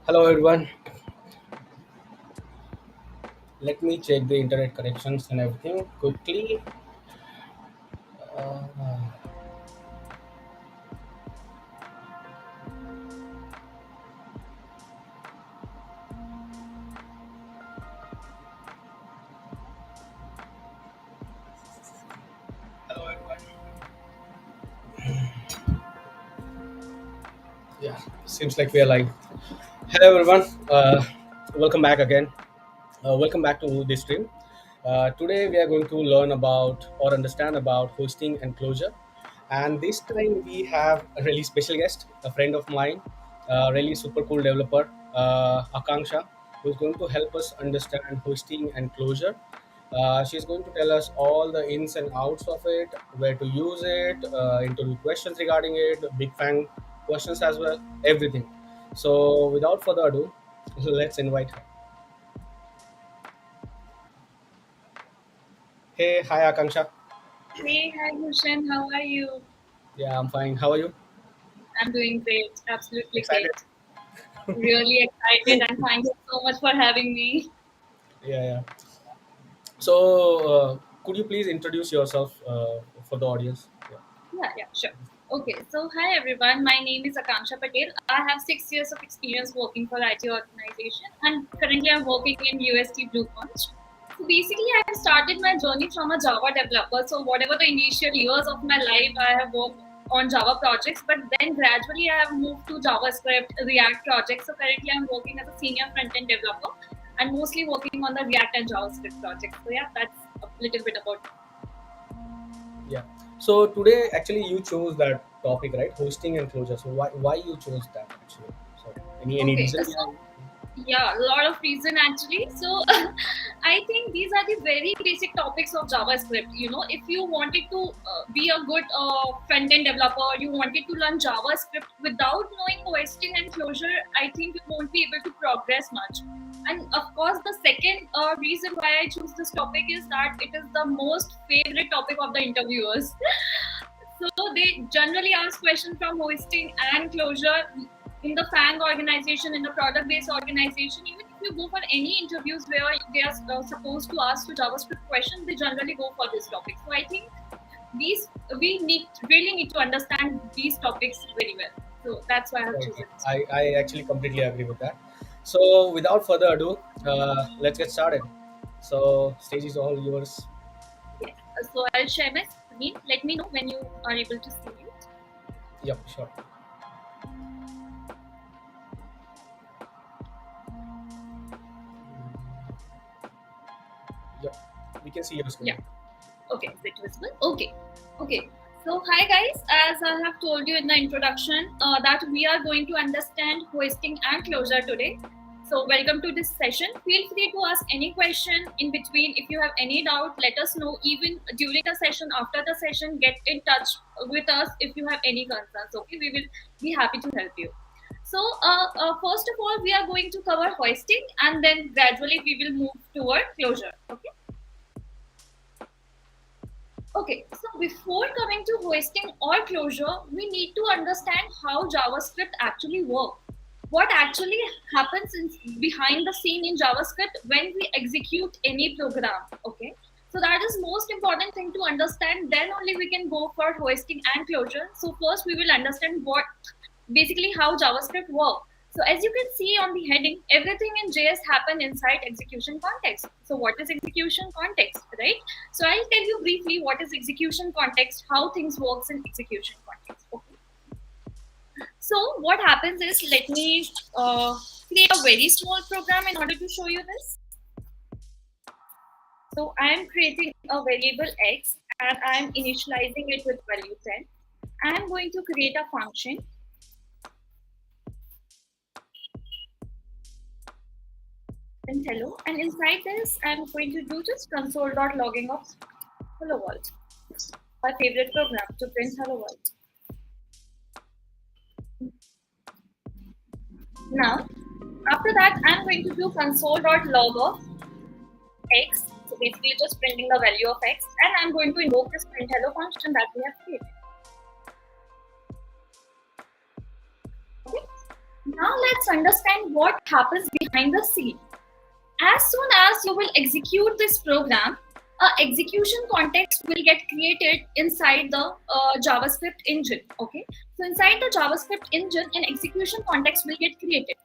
Hello everyone. Let me check the internet connections and everything quickly. Uh, Hello everyone. Yeah, seems like we are live. Hello everyone. Welcome back again. Welcome back to this stream. Today we are going to learn about or understand about hosting and closure. And this time we have a really special guest, a friend of mine, a really super cool developer, Akanksha, who's going to help us understand hosting and closure. She's going to tell us all the ins and outs of it, where to use it, interview questions regarding it, big fan questions as well, everything. So without further ado, let's invite her. Hey, hi Akanksha. Hey, hi Bhushan, how are you? Yeah, I'm fine. How are you? I'm doing great, absolutely Excited? great. Really excited and thank you so much for having me. Yeah, yeah. So, could you please introduce yourself for the audience? Yeah. Yeah, sure. Okay, so hi everyone, my name is Akanksha Patel. I have 6 years of experience working for IT organization and currently I'm working in UST Blue Punch. So basically, I have started my journey from a Java developer. So whatever the initial years of my life, I have worked on Java projects, but then gradually I have moved to JavaScript, React projects. So currently, I'm working as a senior front-end developer and mostly working on the React and JavaScript projects. So yeah, that's a little bit about. Yeah. So today, actually, you chose that topic, right? Hosting and closure. So why you chose that actually? So any Okay, reason so behind? yeah, a lot of reason actually. So I think these are the very basic topics of JavaScript. You know, if you wanted to be a good front-end developer, you wanted to learn JavaScript without knowing hoisting and closure, I think you won't be able to progress much. And of course, the second reason why I choose this topic is that it is the most favorite topic of the interviewers. So they generally ask questions from hosting and closure in the FANG organization, in the product-based organization. Even if you go for any interviews where they are supposed to ask you JavaScript questions, they generally go for this topic. So I think these we need really need to understand these topics very well. So that's why I have Right. chosen this I actually completely agree with that. So without further ado, let's get started. So stage is all yours. topic. Yes. So I'll share my screen. Let me know when you are able to see it. Yep, sure. Yep, we can see your screen. Yeah. Okay, is it visible? Okay. Okay. So, hi guys, as I have told you in the introduction, that we are going to understand hoisting and closure today. So, welcome to this session. Feel free to ask any question in between. If you have any doubt, let us know. Even during the session, after the session, get in touch with us if you have any concerns. Okay, we will be happy to help you. So, first of all, we are going to cover hoisting and then gradually we will move toward closure. Okay. Okay, so before coming to hoisting or closure, we need to understand how JavaScript actually works. What actually happens behind the scene in JavaScript when we execute any program. Okay, so that is most important thing to understand. Then only we can go for hoisting and closure. So first we will understand what basically how JavaScript works. So as you can see on the heading, everything in JS happen inside execution context. So what is execution context, right? So I'll tell you briefly what is execution context, how things works in execution context. Okay. So what happens is, let me create a very small program in order to show you this. So I am creating a variable x and I am initializing it with value 10. I am going to create a function print hello, and inside this I'm going to do just console.logging of hello world, my favorite program to print hello world. Now, after that, I'm going to do console.log of x. So basically just printing the value of x, and I'm going to invoke this print hello function that we have created. Okay. Now let's understand what happens behind the scene. As soon as you will execute this program, a execution context will get created inside the JavaScript engine. Okay, so inside the JavaScript engine, an execution context will get created.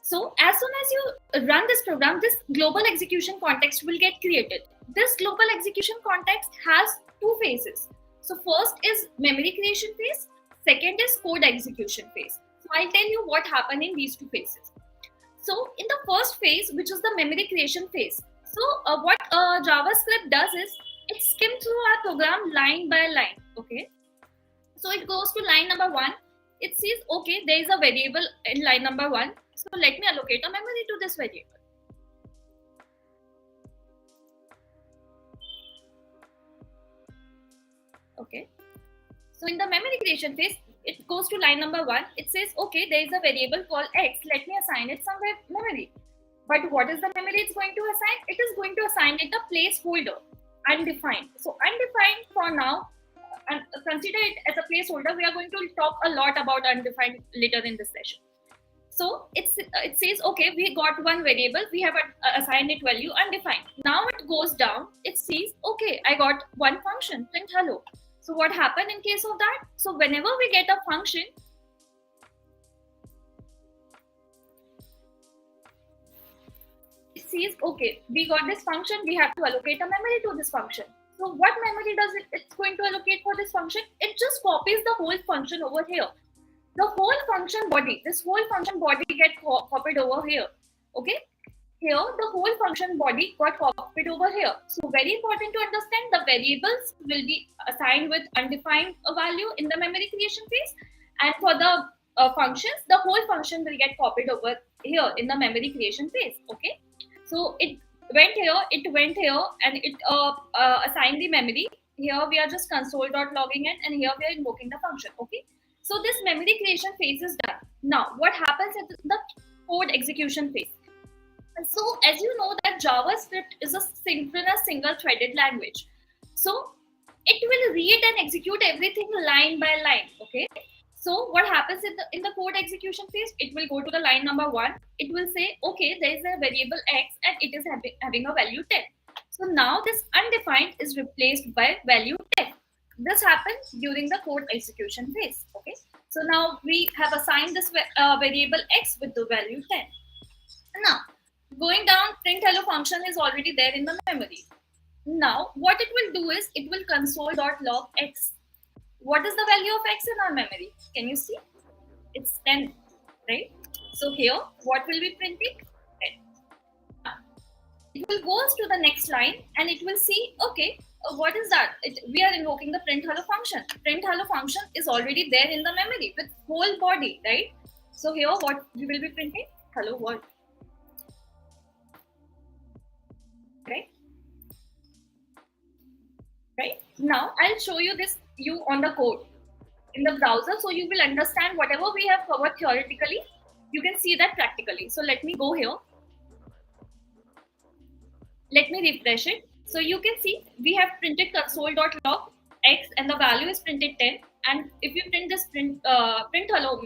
So as soon as you run this program, this global execution context will get created. This global execution context has two phases. So first is memory creation phase, second is code execution phase. So I'll tell you what happened in these two phases. So in the first phase, which is the memory creation phase, so what JavaScript does is it skims through our program line by line. Okay, so it goes to line number one. It says, okay, there is a variable in line number one. So let me allocate a memory to this variable. Okay. So in the memory creation phase, it goes to line number one. It says, okay, there is a variable called x. Let me assign it some memory. But what is the memory it's going to assign? It is going to assign it a placeholder, undefined. So undefined for now, and consider it as a placeholder. We are going to talk a lot about undefined later in this session. So it says, okay, we got one variable, we have assigned it value undefined. Now it goes down, it says, okay, I got one function, print hello. So what happened in case of that? So whenever we get a function, it says, okay, we got this function, we have to allocate a memory to this function. So what memory does it's going to allocate for this function? It just copies the whole function over here. The whole function body, this whole function body get copied over here. Okay, here the whole function body got copied over here. So very important to understand, the variables will be assigned with undefined value in the memory creation phase, and for the functions, the whole function will get copied over here in the memory creation phase. Okay, so it went here, and it assigned the memory. Here we are just console.logging it, and here we are invoking the function. Okay, so this memory creation phase is done. Now, what happens in the code execution phase? So, as you know that JavaScript is a synchronous single-threaded language. So, it will read and execute everything line by line. Okay. So, what happens in the code execution phase? It will go to the line number one. It will say, okay, there is a variable x and it is having a value 10. So now this undefined is replaced by value 10. This happens during the code execution phase. Okay. So now we have assigned this variable x with the value 10. Now, going down, print hello function is already there in the memory. Now, what it will do is it will console.log x. What is the value of x in our memory? Can you see? It's 10, right? So here, what will be printing? 10. It will go to the next line and it will see, okay, what is that? We are invoking the print hello function. Print hello function is already there in the memory with whole body, right? So here, what we will be printing? Hello world. Right? Now I'll show you this on the code in the browser, so you will understand whatever we have covered theoretically, you can see that practically. So let me go here. Let me refresh it. So you can see we have printed console.log x and the value is printed 10. And if you print this print hello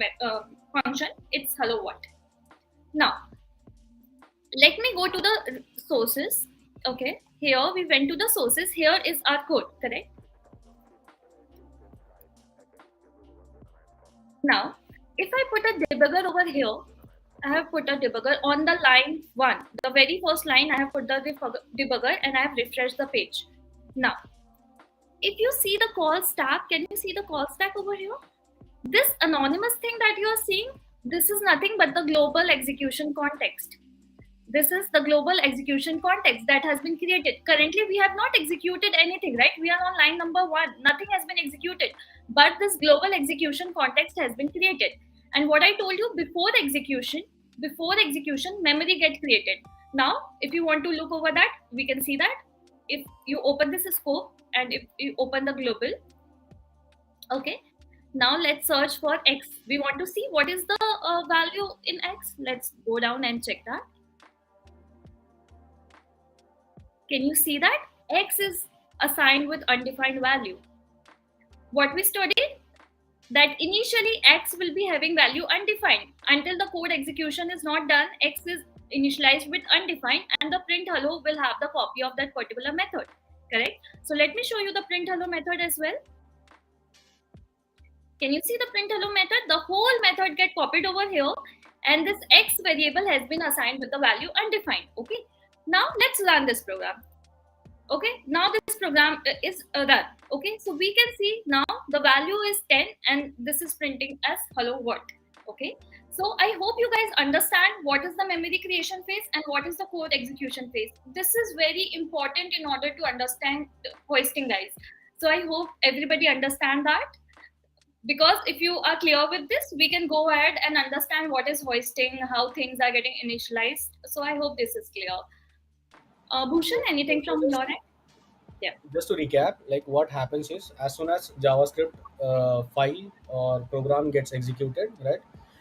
function, it's hello what. Now let me go to the sources. Okay, here we went to the sources. Here is our code, correct? Now, if I put a debugger over here, I have put a debugger on the line 1. The very first line, I have put the debugger and I have refreshed the page. Now, if you see the call stack, can you see the call stack over here? This anonymous thing that you are seeing, this is nothing but the global execution context. This is the global execution context that has been created. Currently, we have not executed anything, right? We are on line number 1. Nothing has been executed. But this global execution context has been created. And what I told you, before execution, memory gets created. Now, if you want to look over that, we can see that. If you open this scope and if you open the global, okay. Now let's search for x. We want to see what is the value in x. Let's go down and check that. Can you see that? X is assigned with undefined value. What we studied? that initially x will be having value undefined. Until the code execution is not done, x is initialized with undefined, and the print hello will have the copy of that particular method. Correct? So let me show you the print hello method as well. Can you see the print hello method? The whole method get copied over here, and this x variable has been assigned with the value undefined. Okay. Now let's run this program. Okay, now this program is run. Okay, so we can see now the value is 10 and this is printing as hello world. Okay, so I hope you guys understand what is the memory creation phase and what is the code execution phase. This is very important in order to understand hoisting, guys. So I hope everybody understand that, because if you are clear with this, we can go ahead and understand what is hoisting, how things are getting initialized. So I hope this is clear. Bhushan, anything So from your end? Yeah. just to recap, like what happens is as soon as JavaScript file or program gets executed, right?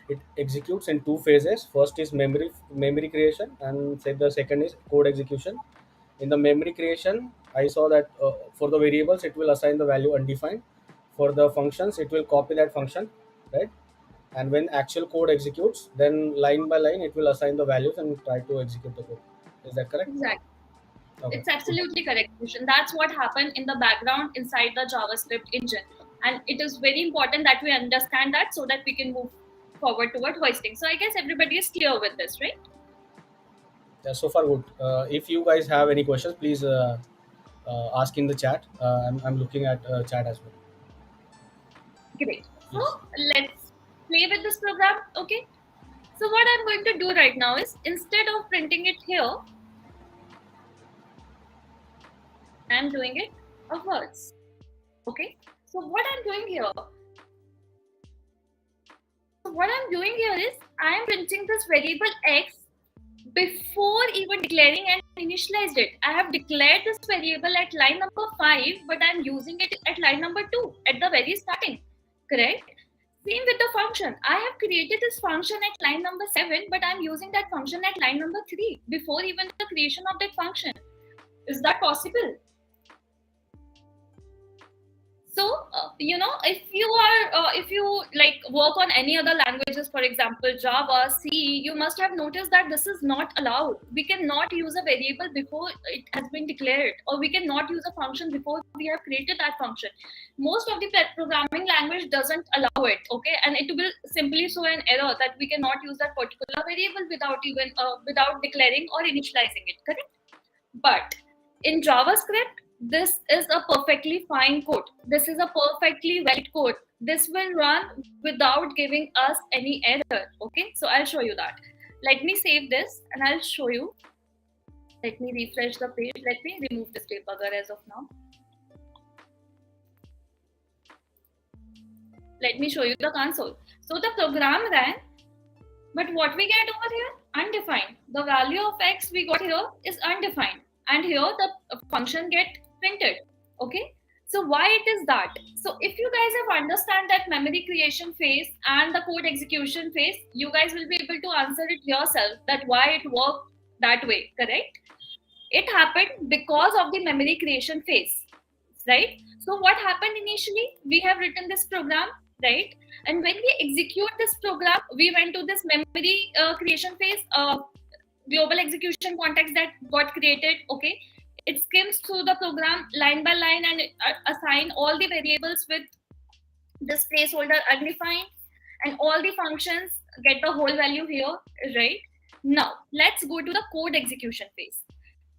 It executes in two phases. First is memory creation, and say the second is code execution. In the memory creation, I saw that for the variables it will assign the value undefined. For the functions, it will copy that function, right? And when actual code executes, then line by line it will assign the values and try to execute the code. Is that correct? Exactly. Okay, It's good. absolutely correct, Bhushan. That's what happened in the background inside the JavaScript engine. And it is very important that we understand that so that we can move forward toward hoisting. So I guess everybody is clear with this, right? Yeah, so far good. If you guys have any questions, please ask in the chat. I'm looking at chat as well. Great. So Yes. let's play with this program. Okay. So what I'm going to do right now is, instead of printing it here, I'm doing it upwards. Okay. So what I'm doing here is I am printing this variable x before even declaring and initialized it. I have declared this variable at line number 5, but I'm using it at line number 2 at the very starting. Correct? Same with the function. I have created this function at line number 7, but I'm using that function at line number 3 before even the creation of that function. Is that possible? So if you like work on any other languages, for example Java, C, you must have noticed that this is not allowed. We cannot use a variable before it has been declared, or we cannot use a function before we have created that function. Most of the programming language doesn't allow it. Okay, and it will simply show an error that we cannot use that particular variable without even without declaring or initializing it. Correct? But in JavaScript, this is a perfectly fine code. This is a perfectly valid code. This will run without giving us any error. Okay, so I'll show you that. Let me save this and I'll show you. Let me refresh the page. Let me remove this debugger as of now. Let me show you the console. So the program ran, but what we get over here? Undefined. The value of x we got here is undefined. And here the function get printed. Okay. So why it is that? So if you guys have understand that memory creation phase and the code execution phase, you guys will be able to answer it yourself that why it worked that way. Correct? It happened because of the memory creation phase, right? So what happened initially? We have written this program, right? And when we execute this program, we went to this memory creation phase, global execution context that got created. Okay, it skims through the program line by line and assign all the variables with this placeholder undefined, and all the functions get the whole value here, right? Now let's go to the code execution phase.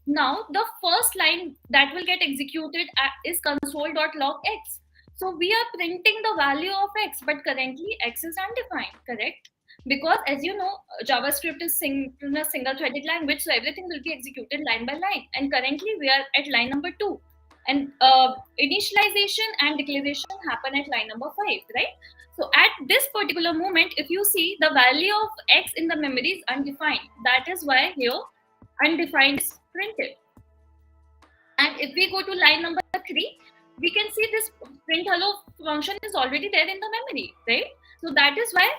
Now, the first line that will get executed is console.log x. So we are printing the value of x, but currently x is undefined, correct? Because as you know, JavaScript is synchronous single-threaded language, so everything will be executed line by line. And currently we are at line number 2. And initialization and declaration happen at line number 5, right? So at this particular moment, if you see, the value of x in the memory is undefined. That is why here undefined is printed. And if we go to line number 3, we can see this print hello function is already there in the memory, right? So that is why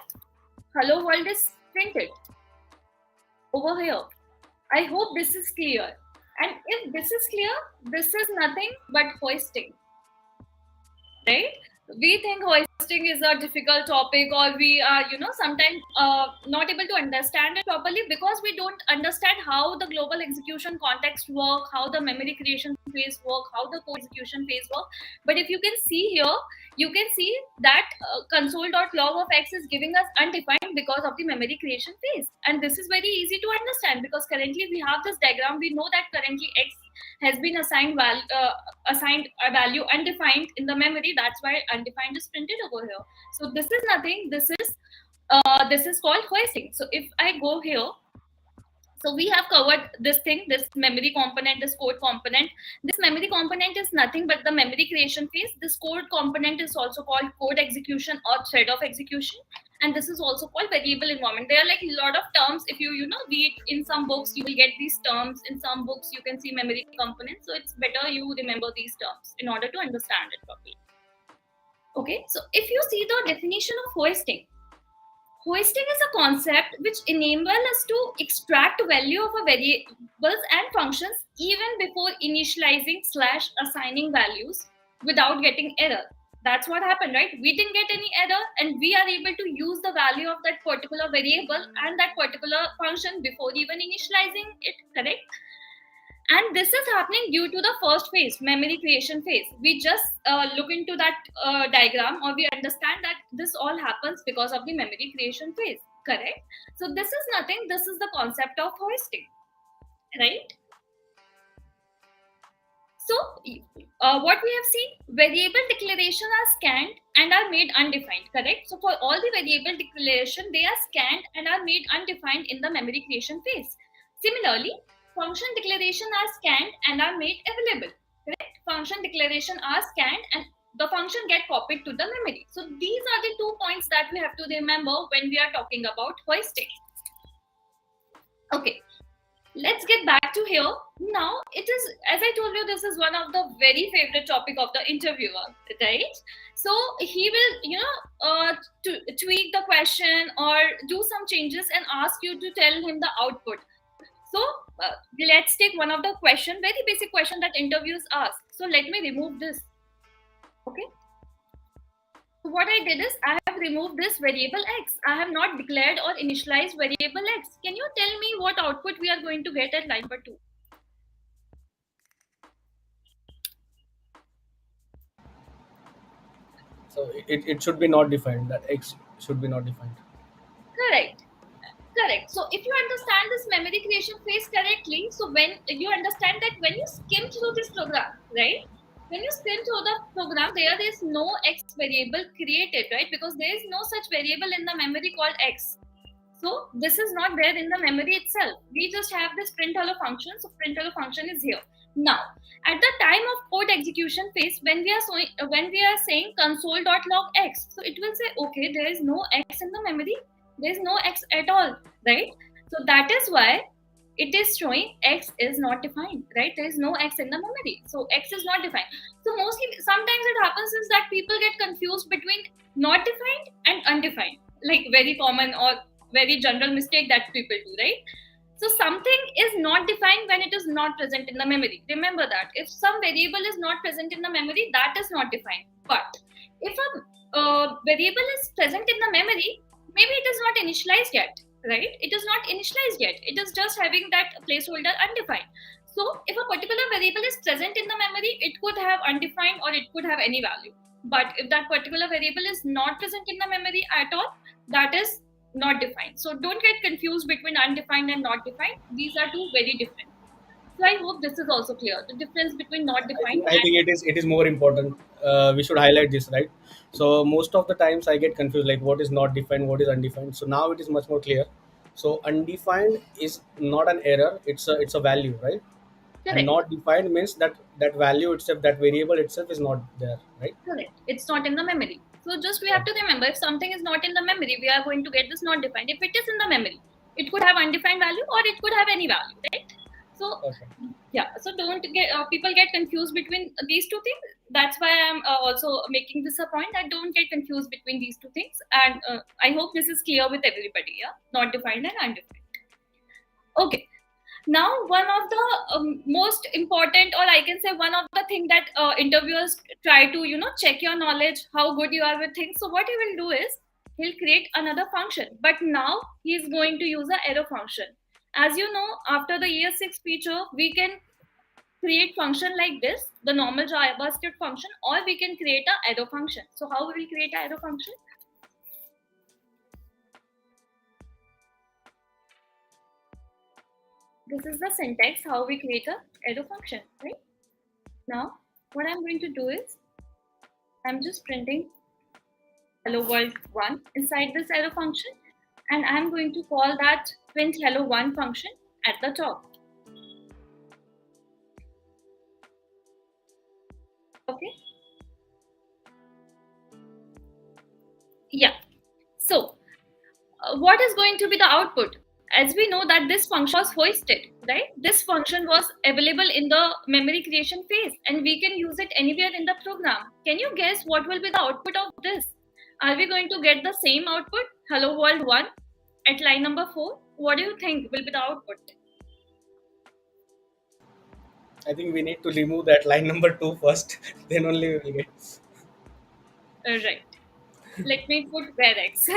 hello world is printed over here. I hope this is clear. And if this is clear, this is nothing but hoisting, right? we think hoisting is a difficult topic, or we are, sometimes not able to understand it properly because we don't understand how the global execution context work, how the memory creation phase work, how the code execution phase work. But if you can see here, you can see that console.log of x is giving us undefined because of the memory creation phase, and this is very easy to understand because currently we have this diagram. We know that currently x has been assigned a value undefined in the memory. That's why undefined is printed over here. So this is nothing. This is called hoisting. So if I go here, so we have covered this thing, this memory component, this code component. This memory component is nothing but the memory creation phase. This code component is also called code execution or thread of execution, and this is also called variable environment. There are like a lot of terms. If you read in some books, you will get these terms. In some books you can see memory components, so it's better you remember these terms in order to understand it properly. Okay, so if you see the definition of hoisting, hoisting is a concept which enables us to extract value of a variables and functions even before initializing slash assigning values without getting error. That's what happened, right? We didn't get any error, and we are able to use the value of that particular variable and that particular function before even initializing it, correct? And this is happening due to the first phase, memory creation phase. We just look into that diagram, or we understand that this all happens because of the memory creation phase, correct? So this is nothing. This is the concept of hoisting, right? So what we have seen, variable declaration are scanned and are made undefined, correct? So for all the variable declaration, they are scanned and are made undefined in the memory creation phase. Similarly, function declaration are scanned and are made available, correct? Function declaration are scanned and the function get copied to the memory. So these are the 2 points that we have to remember when we are talking about hoisting. Okay, let's get back to here. Now it is, as I told you, this is one of the very favorite topic of the interviewer, right? So he will tweak the question or do some changes and ask you to tell him the output. So let's take one of the question, very basic question that interviews ask. So let me remove this. Okay, so what I did is I have removed this variable x. I have not declared or initialized variable x. Can you tell me what output we are going to get at line number 2? So it should be not defined. That x should be not defined. Correct. Correct. So if you understand this memory creation phase correctly, so when you understand that when you skim through this program, right? When you skim through the program, there is no x variable created, right? Because there is no such variable in the memory called x. So this is not there in the memory itself. We just have this print hello function. So print hello function is here. Now, at the time of code execution phase, when we are saying console.log x, so it will say, okay, there is no x in the memory. There is no x at all, right? So that is why it is showing x is not defined, right? There is no x in the memory. So x is not defined. So mostly, sometimes it happens is that people get confused between not defined and undefined, like very common or very general mistake that people do, right? So something is not defined when it is not present in the memory. Remember that. If some variable is not present in the memory, that is not defined. But if a variable is present in the memory, maybe it is not initialized yet, right? It is not initialized yet. It is just having that placeholder undefined. So if a particular variable is present in the memory, it could have undefined or it could have any value. But if that particular variable is not present in the memory at all, that is not defined. So don't get confused between undefined and not defined. These are two very different. So I hope this is also clear. The difference between not defined I think it is more important. We should highlight this, right? So most of the times I get confused, like what is not defined, what is undefined. So now it is much more clear. So undefined is not an error; it's a value, right? And correct. not defined means that value itself, that variable itself, is not there, right? Correct. It's not in the memory. So just we have to remember, if something is not in the memory, we are going to get this not defined. If it is in the memory, it could have undefined value or it could have any value, right? So Okay. yeah, so don't get people get confused between these two things. That's why I'm also making this a point that don't get confused between these two things. And I hope this is clear with everybody. Yeah, not defined and undefined. Okay. Now, one of the most important, or I can say one of the thing that interviewers try to check your knowledge, how good you are with things. So what he will do is he'll create another function, but now he is going to use a arrow function. As you know, after the year 6 feature, we can create function like this, the normal JavaScript function, or we can create a arrow function. So how we will create a arrow function? This is the syntax how we create a arrow function, right? Now what I'm going to do is I'm just printing hello world 1 inside this arrow function, and I'm going to call that print hello 1 function at the top. Okay. Yeah. So what is going to be the output? As we know that this function was hoisted, right? This function was available in the memory creation phase, and we can use it anywhere in the program. Can you guess what will be the output of this? Are we going to get the same output, hello world 1, at line number 4? What do you think will be the output? I think we need to remove that line number two first. Then only we will get. Right. Let me put where x.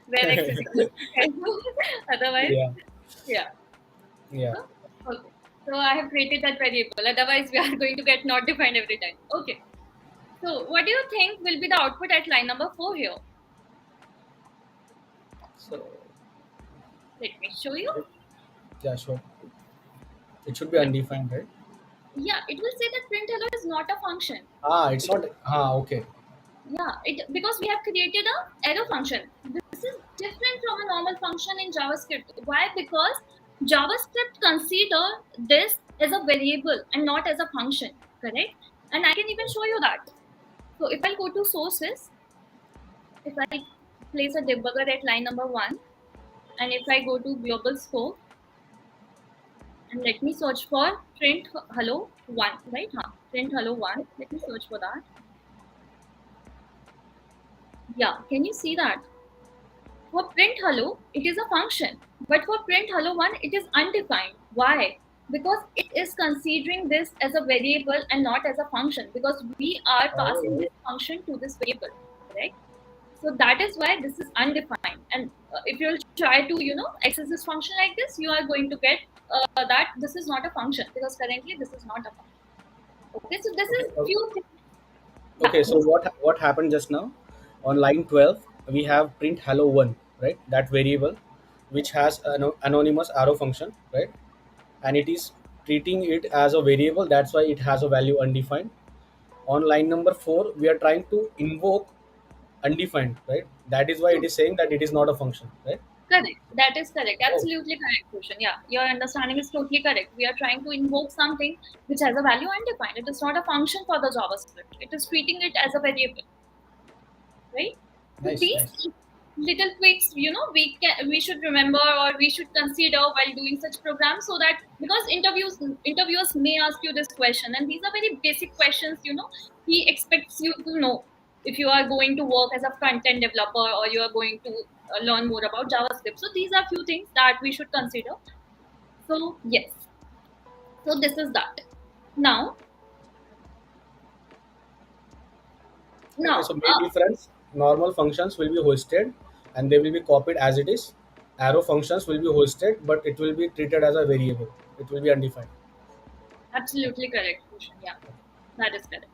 Where x is equal to 10. Otherwise, Yeah. yeah. Yeah. So, okay. So I have created that variable. Otherwise, we are going to get not defined every time. Okay. So what do you think will be the output at line number 4 here? So Let me show you. yeah, sure. It should be Yeah. undefined, right? Yeah, it will say that print hello is not a function. Ah, it's not. Ah, okay. Yeah, it because we have created a arrow function. This is different from a normal function in JavaScript. Why? Because JavaScript consider this as a variable and not as a function, correct? And I can even show you that. So if I go to sources, if I place a debugger at line number 1, and if I go to global scope and let me search for print hello 1, right? Huh. Print hello 1. Let me search for that. Yeah, can you see that? For print hello, it is a function, but for print hello 1, it is undefined. Why? Because it is considering this as a variable and not as a function, because we are passing Oh, this function to this variable, correct? So that is why this is undefined. And if you try to, access this function like this, you are going to get that this is not a function, because currently this is not a function. Okay, so this okay. is few things. Yeah, Okay. So what happened just now? On line 12, we have print hello one, right? That variable, which has an anonymous arrow function, right? And it is treating it as a variable. That's why it has a value undefined. On line number 4, we are trying to invoke undefined, right? That is why it is saying that it is not a function, right? correct. That is correct. Oh, Absolutely correct, Bhushan. Yeah, your understanding is totally correct. We are trying to invoke something which has a value undefined. It is not a function for the JavaScript. It is treating it as a variable, right? So nice, these nice. little tweaks, we should remember, or we should consider while doing such programs, so that because interviewers may ask you this question, and these are very basic questions. He expects you to know if you are going to work as a front end developer, or you are going to learn more about JavaScript. So these are few things that we should consider. So yes, so this is that. Now, Okay, now, so main difference: normal functions will be hosted, and they will be copied as it is. Arrow functions will be hosted, but it will be treated as a variable. It will be undefined. absolutely correct, Bhushan. Yeah, that is correct.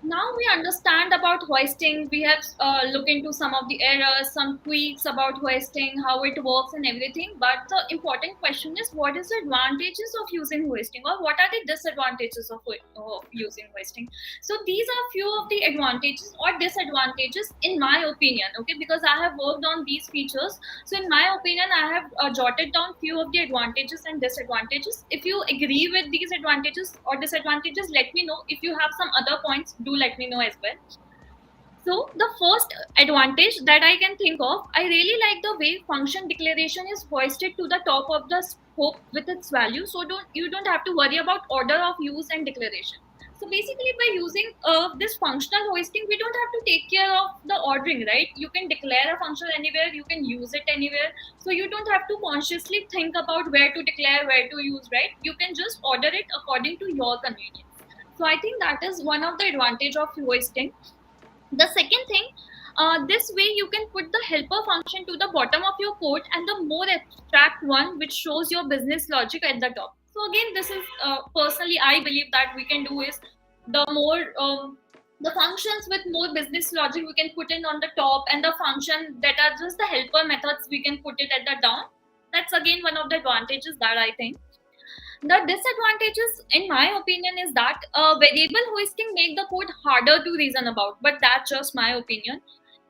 Now we understand about hoisting. We have looked into some of the errors, some tweaks about hoisting, how it works, and everything. But the important question is, what is the advantages of using hoisting, or what are the disadvantages of using hoisting? So these are few of the advantages or disadvantages, in my opinion. Okay, because I have worked on these features, so in my opinion, I have jotted down few of the advantages and disadvantages. If you agree with these advantages or disadvantages, let me know. If you have some other points, do let me know as well. So the first advantage that I can think of, I really like the way function declaration is hoisted to the top of the scope with its value. So don't have to worry about order of use and declaration. So basically, by using this functional hoisting, we don't have to take care of the ordering, right? You can declare a function anywhere, you can use it anywhere. So you don't have to consciously think about where to declare, where to use, right? You can just order it according to your convenience. So I think that is one of the advantage of hoisting. The second thing, this way you can put the helper function to the bottom of your code and the more abstract one which shows your business logic at the top. So again, this is personally I believe that we can do is the more the functions with more business logic we can put in on the top, and the function that are just the helper methods we can put it at the down. That's again one of the advantages that I think. The disadvantages, in my opinion, is that variable hoisting make the code harder to reason about, but that's just my opinion.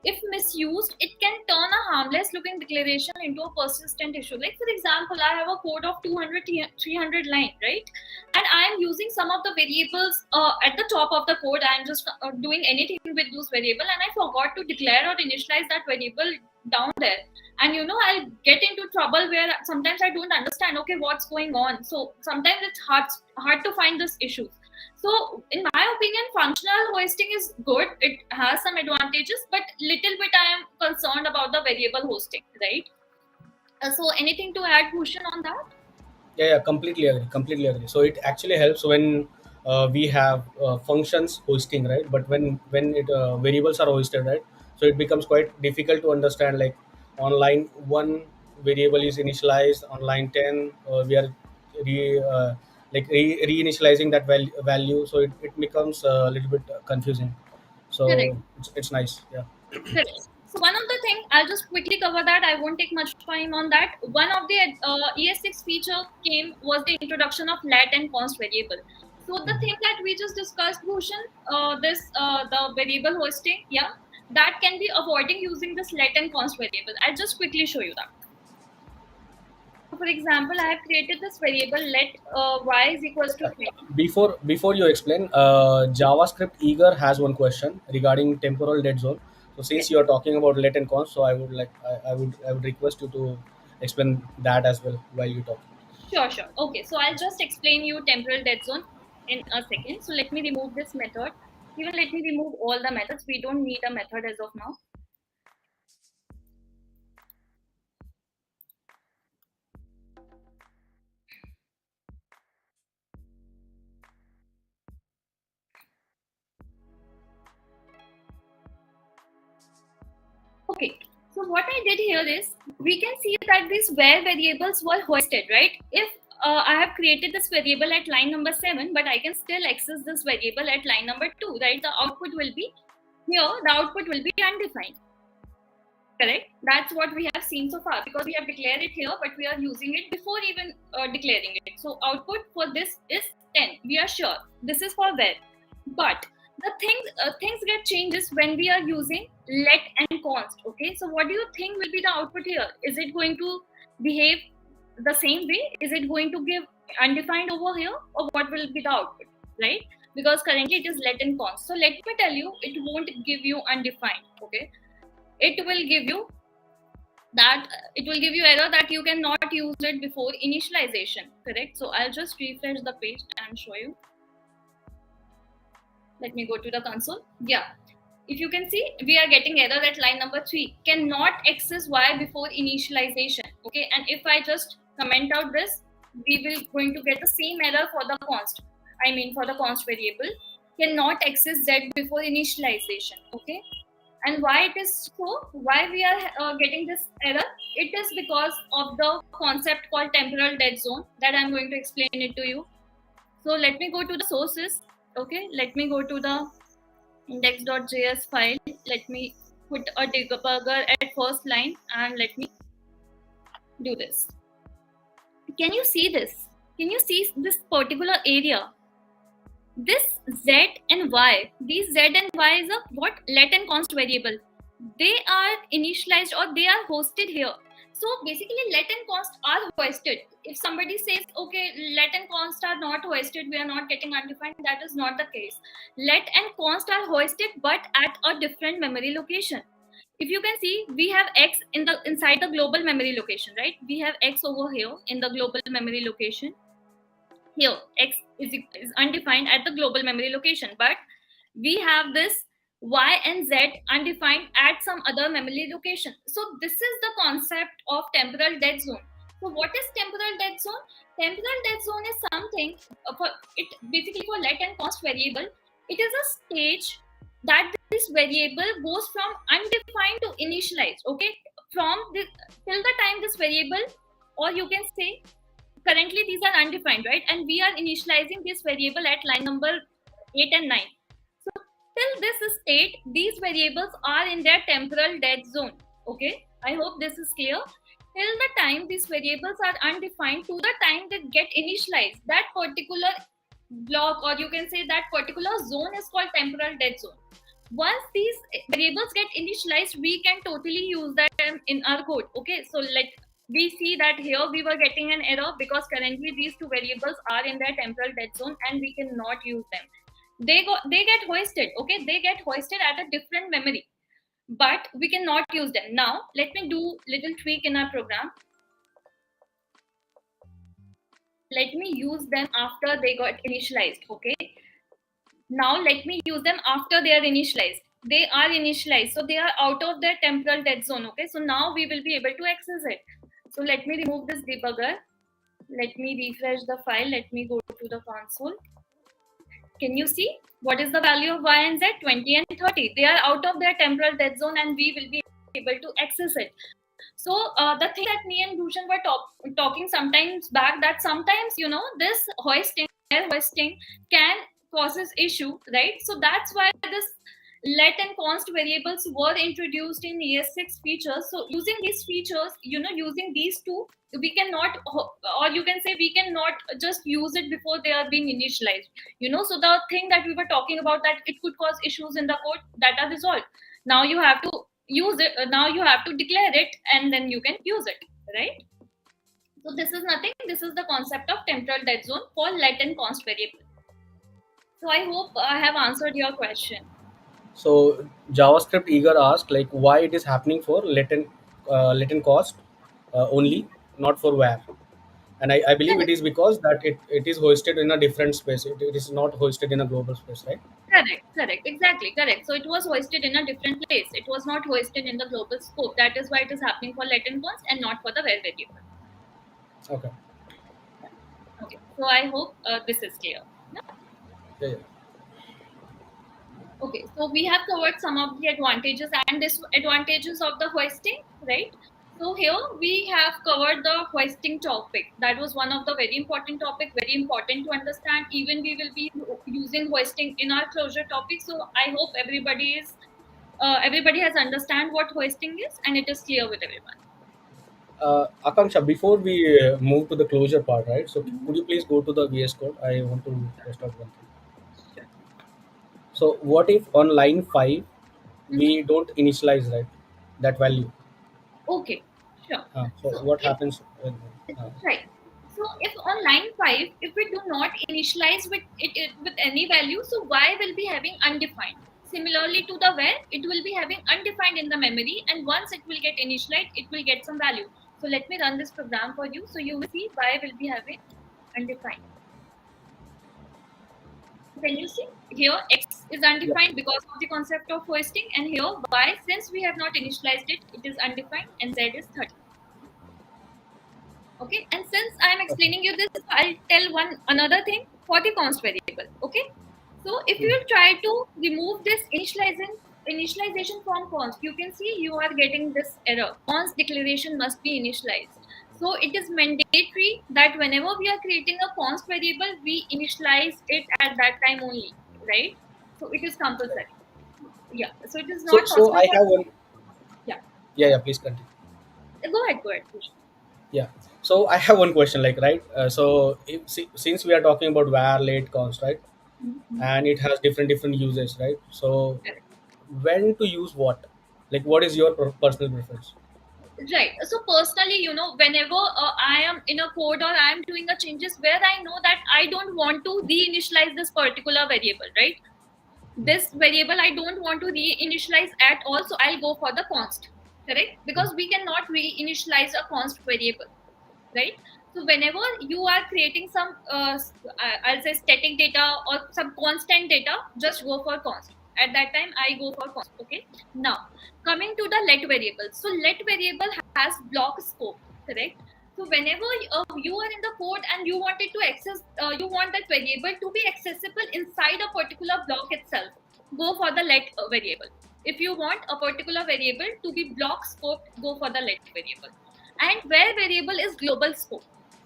If misused, it can turn a harmless looking declaration into a persistent issue. Like, for example, I have a code of 200, 300 line, right? And I am using some of the variables at the top of the code. I am just doing anything with those variable, and I forgot to declare or initialize that variable down there. And I'll get into trouble where sometimes I don't understand, okay, what's going on. So sometimes it's hard to find these issues. So, in my opinion, functional hoisting is good. It has some advantages, but little bit I am concerned about the variable hosting, right? So, anything to add, Bhushan, on that? Yeah, yeah, completely agree. Completely agree. So it actually helps when we have functions hosting, right? But when it variables are hosted, right? So it becomes quite difficult to understand. Like on line one, variable is initialized. On line 10, we are re, reinitializing that value. So it becomes a little bit confusing. Correct. So it's nice. Yeah. Correct. So one of the thing I'll just quickly cover that. I won't take much time on that. One of the ES6 feature came was the introduction of let and const variable. So the thing that we just discussed, Bhushan, this the variable hosting, yeah, that can be avoiding using this let and const variable. I'll just quickly show you that. For example, I have created this variable let y is equals to 20. Before you explain, JavaScript Eager has one question regarding temporal dead zone. So Yes. since you are talking about let and const, so I would request you to explain that as well while you talk. Sure, sure. Okay, so I'll just explain you temporal dead zone in a second. So let me remove this method. Even let me remove all the methods. We don't need a method as of now. Okay, so what I did here is we can see that these where variables were hoisted, right? If I have created this variable at line number 7, but I can still access this variable at line number 2, right? The output will be here, the output will be undefined. Correct. That's what we have seen so far because we have declared it here, but we are using it before even declaring it. So output for this is 10. We are sure this is for where. But the things get changes when we are using let and const. Okay. So what do you think will be the output here? Is it going to behave the same way? Is it going to give undefined over here, or what will be the output? Right? Because currently it is let and const. So let me tell you, it won't give you undefined. Okay, it will give you error that you cannot use it before initialization. Correct. So I'll just refresh the page and show you. Let me go to the console. Yeah, if you can see, we are getting error at line number 3, cannot access y before initialization. Okay, and if I just comment out this, we will going to get the same error for the const. I mean, for the const variable, cannot access z before initialization. Okay, and why it is so, why we are getting this error, it is because of the concept called temporal dead zone that I'm going to explain it to you. So let me go to the sources. Okay, let me go to the index.js file. Let me put a debugger at first line and let me do this. Can you see this? Can you see this particular area? This z and y, these z and y is a what, let and const variable. They are initialized or they are hosted here. So basically let and const are hoisted. If somebody says, okay, let and const are not hoisted, we are not getting undefined, that is not the case. Let and const are hoisted but at a different memory location. If you can see, we have x in the inside the global memory location, right? We have x over here in the global memory location. Here x is undefined at the global memory location, but we have this y and z undefined at some other memory location. So this is the concept of temporal dead zone. So what is temporal dead zone? Temporal dead zone is something for it basically for let and const variable. It is a stage that this variable goes from undefined to initialized. Okay, from the till the time this variable, or you can say currently these are undefined, right? And we are initializing this variable at line number 8 and 9. So till this state, these variables are in their temporal dead zone. Okay, I hope this is clear. Till the time these variables are undefined, to the time they get initialized, that particular block, or you can say that particular zone, is called temporal dead zone. Once these variables get initialized, we can totally use them in our code. Okay, so like we see that here we were getting an error because currently these two variables are in their temporal dead zone and we cannot use them. They get hoisted. Okay, they get hoisted at a different memory, but we cannot use them. Now let me do little tweak in our program. Let me use them after they got initialized. Okay, now let me use them after they are initialized. They are initialized, so they are out of their temporal dead zone. Okay, so now we will be able to access it. So let me remove this debugger. Let me refresh the file. Let me go to the console. Can you see what is the value of y and z? 20 and 30. They are out of their temporal dead zone and we will be able to access it. So the thing that me and Bhushan were talking sometimes back, that sometimes this hoisting can causes issue, right? So that's why this let and const variables were introduced in ES6 features. So using these features, using these two, we cannot, or you can say we cannot just use it before they are being initialized. So the thing that we were talking about, that it could cause issues in the code, that are resolved. Now you have to use it. Now you have to declare it, and then you can use it, right? So this is nothing. This is the concept of temporal dead zone for let and const variable. So I hope I have answered your question. So JavaScript eager asked like why it is happening for latent cost only, not for where. And I believe it Correct, is because that it is hosted in a different space. It is not hosted in a global space, right? correct, exactly, correct. So it was hoisted in a different place. It was not hoisted in the global scope. That is why it is happening for let and const and not for the where variable. Okay. Okay. So I hope this is clear. Yeah, yeah. Okay, so we have covered some of the advantages and disadvantages of the hoisting, right? So here we have covered the hoisting topic. That was one of the very important topic, very important to understand. Even we will be using hoisting in our closure topic. So I hope everybody has understand what hoisting is and it is clear with everyone. Akanksha, before we move to the closure part, right? So could you please go to the VS Code? I want to test out one thing. Sure. So what if on line 5 Mhm. we don't initialize, right, that value? Okay, sure. So So what if happens when, Right. So if on line 5, if we do not initialize with with any value, so y will be having undefined. Similarly to the where, it will be having undefined in the memory, and once it will get initialized, it will get some value. So let me run this program for you. So you will see y will be having undefined. Can you see here x is yeah, undefined because of the concept of hoisting, and here y, since we have not initialized it, it is undefined, and z is 30. Okay, and since I am okay. explaining you this, I'll tell one another thing for the const variable. Okay, so if Hmm. you try to remove this initialization from const, you can see you are getting this error. Const declaration must be initialized. So it is mandatory that whenever we are creating a const variable, we initialize it at that time only, right? So it is compulsory. Yeah. So it is So not so possible I for. have one. Yeah. Yeah, yeah. Please continue. Go ahead. Go ahead. Yeah. So I have one question, like, right? So since we are talking about where late cost, right, Mhm. and it has different uses, right? So Correct. when to use what? Like, what is your personal preference? Right. So personally, whenever I am in a code or I am doing a changes where I know that I don't want to reinitialize this particular variable, right? This variable I don't want to reinitialize at all, so I'll go for the const, correct? Because we cannot reinitialize a const variable, right? So whenever you are creating some I'll say static data or some constant data, just go for const. At that time I go for const. Okay, now coming to the let variable. So let variable has block scope, correct? So whenever you are in the code and you wanted to access, you want that variable to be accessible inside a particular block itself, go for the let variable. If you want a particular variable to be block scoped, go for the let variable. And where variable is global scope.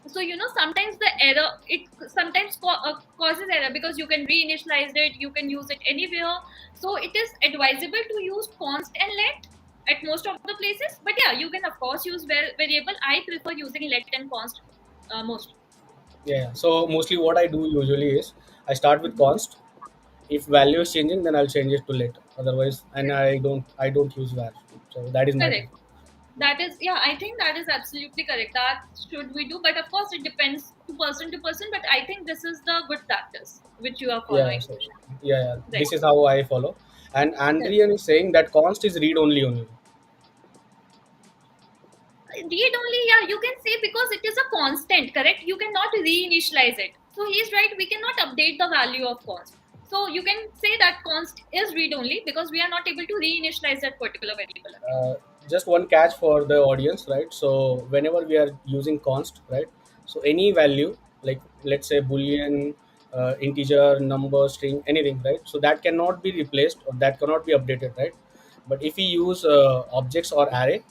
So sometimes the error, it sometimes causes error because you can reinitialize it, you can use it anywhere. So it is advisable to use const and let at most of the places, but yeah, you can of course use variable. I prefer using let and const most. Yeah. So mostly what I do usually is I start with Mhm. const. If value is changing, then I'll change it to let. Otherwise, and I don't use var. So that is my thing. Correct. That is, yeah, I think that is absolutely correct. That should we do, but of course it depends to person. But I think this is the good practice which you are Yeah. following, So Bhushan. yeah, Right. this is how I follow. And Correct. Andrian is saying that const is read only. Read only, yeah, you can say, because it is a constant, correct? You cannot reinitialize it. So he's right, we cannot update the value of const. So you can say that const is read only because we are not able to reinitialize that particular variable again. uh, just one catch for the audience, right? So whenever we are using const, right, so any value, like let's say boolean, integer, number, string, anything, right, so that cannot be replaced or that cannot be updated, right? But if we use objects or array,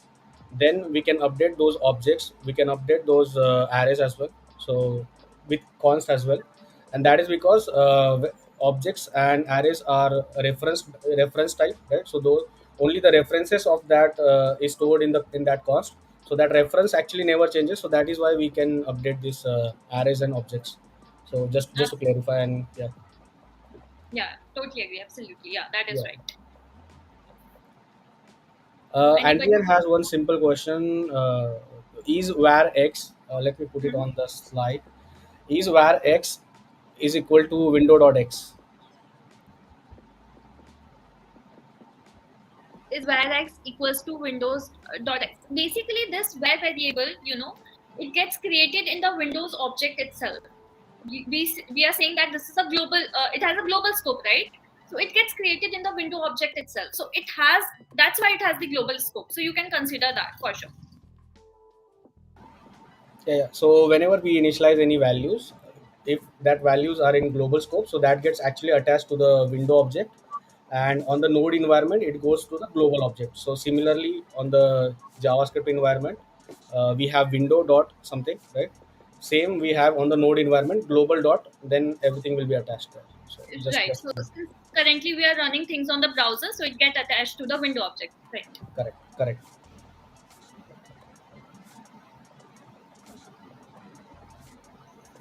then we can update those objects, we can update those arrays as well, so with const as well. And that is because objects and arrays are reference type, right? So those, only the references of that is stored in that const, so that reference actually never changes. So that is why we can update these arrays and objects. So just to Absolutely. clarify. And yeah. Yeah, totally agree. Absolutely. Yeah, that is Yeah. right. Anybody? Andrian has one simple question. Is var x, let me put it Mhm. on the slide, is var x is equal to window.x? Is var x equals to windows dot x. Basically, this var variable, it gets created in the Windows object itself. We are saying that this is a global, it has a global scope, right? So it gets created in the window object itself. So it has, that's why it has the global scope. So you can consider that for sure. Yeah, yeah. So whenever we initialize any values, if that values are in global scope, so that gets actually attached to the window object, and on the node environment, it goes to the global object. So similarly, on the JavaScript environment, we have window dot something, right? Same we have on the node environment, global dot, then everything will be attached there. So Right. just So since currently we are running things on the browser, so it get attached to the window object. Right. correct, correct.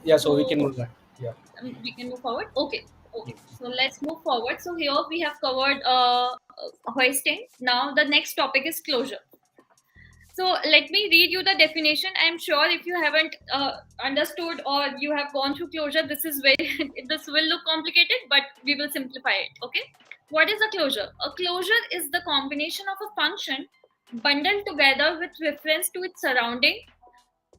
Yeah, so we can So move that. Yeah. we can move forward. Okay. Okay. So let's move forward. So here we have covered hoisting. Now the next topic is closure. So let me read you the definition. I'm sure if you haven't understood or you have gone through closure, this is very this will look complicated, but we will simplify it. Okay. What is a closure? A closure is the combination of a function bundled together with reference to its surrounding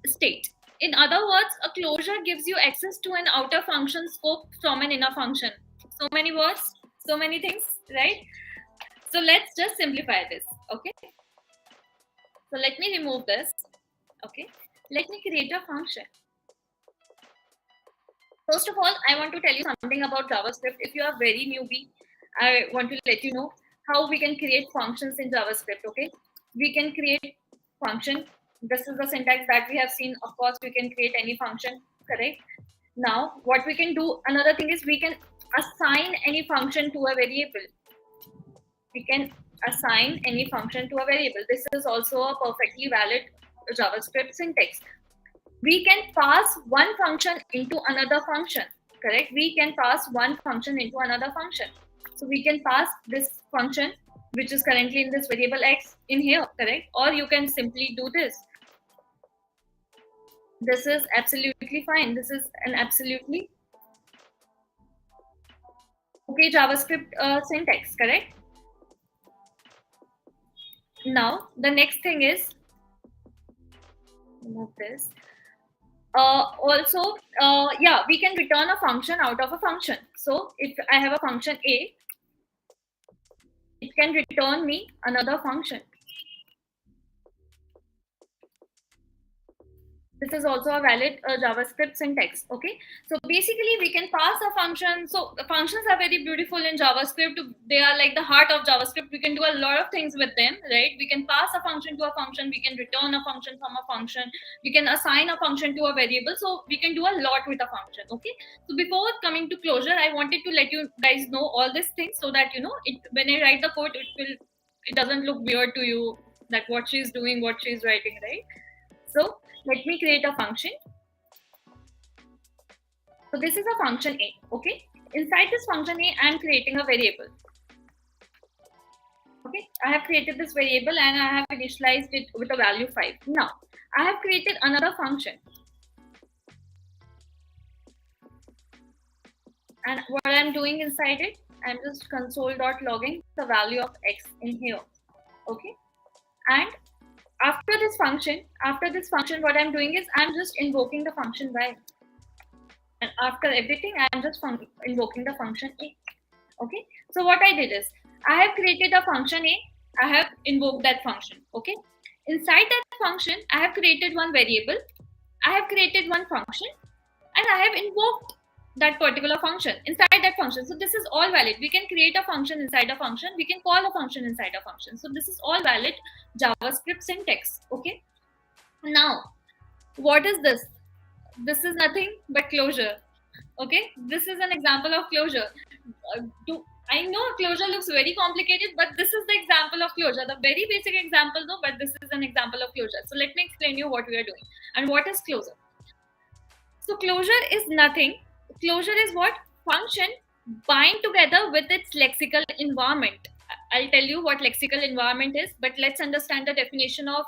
state. In other words, a closure gives you access to an outer function scope from an inner function. So many words, so many things, right? So let's just simplify this. Okay. So let me remove this. Okay. Let me create a function. First of all, I want to tell you something about JavaScript. If you are very newbie, I want to let you know how we can create functions in JavaScript. Okay. We can create function. This is the syntax that we have seen. Of course, we can create any function, correct? Now, what we can do, another thing is we can assign any function to a variable. We can assign any function to a variable. This is also a perfectly valid JavaScript syntax. We can pass one function into another function, correct? We can pass one function into another function. So we can pass this function, which is currently in this variable x, in here, correct? Or you can simply do this. This is absolutely fine. This is an absolutely okay JavaScript syntax, correct? Now, the next thing is, remove this. Also, yeah, we can return a function out of a function. So if I have a function A, it can return me another function. This is also a valid JavaScript syntax. Okay, so basically we can pass a function. So the functions are very beautiful in JavaScript. They are like the heart of JavaScript. We can do a lot of things with them, right? We can pass a function to a function. We can return a function from a function. We can assign a function to a variable. So we can do a lot with a function. Okay, so before coming to closure, I wanted to let you guys know all these things so that it when I write the code, it doesn't look weird to you that what she's doing, what she's writing, right? So let me create a function. So this is a function A, okay? Inside this function A, I am creating a variable. Okay, I have created this variable and I have initialized it with a value 5. Now, I have created another function. And what I'm doing inside it, I'm just console.logging the value of x in here. Okay, and after this function, what I'm doing is I'm just invoking the function y. And after everything, I'm just invoking the function a. Okay, so what I did is I have created a function a. I have invoked that function. Okay, inside that function, I have created one variable. I have created one function, and I have invoked that particular function inside that function. So this is all valid. We can create a function inside a function. We can call a function inside a function. So this is all valid JavaScript syntax. Okay. Now, what is this? This is nothing but closure. Okay. This is an example of closure. I know closure looks very complicated, but this is the example of closure. The very basic example, though, but this is an example of closure. So let me explain you what we are doing and what is closure. So closure is nothing. Closure is what? Function bind together with its lexical environment. I'll tell you what lexical environment is, but let's understand the definition of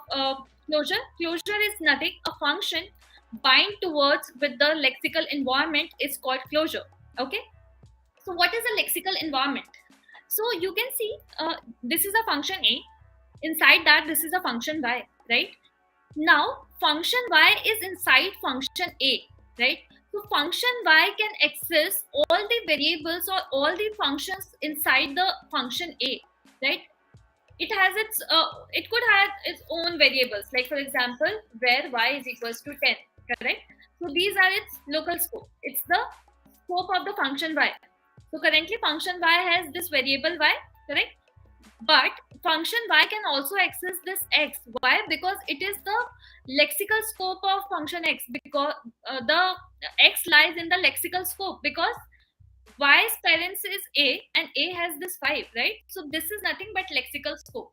closure. Closure is nothing. A function bind towards with the lexical environment is called closure. Okay. So what is a lexical environment? So you can see this is a function A. Inside that, this is a function Y, right? Now, function y is inside function a, right? So function y can access all the variables or all the functions inside the function a, right? It could have its own variables, like for example, where y is equals to 10, correct? So these are its local scope. It's the scope of the function y. So currently function y has this variable y, correct? But function y can also access this x. Why? Because it is the lexical scope of function x, because the x lies in the lexical scope, because y's parents is a and a has this 5, right? So this is nothing but lexical scope.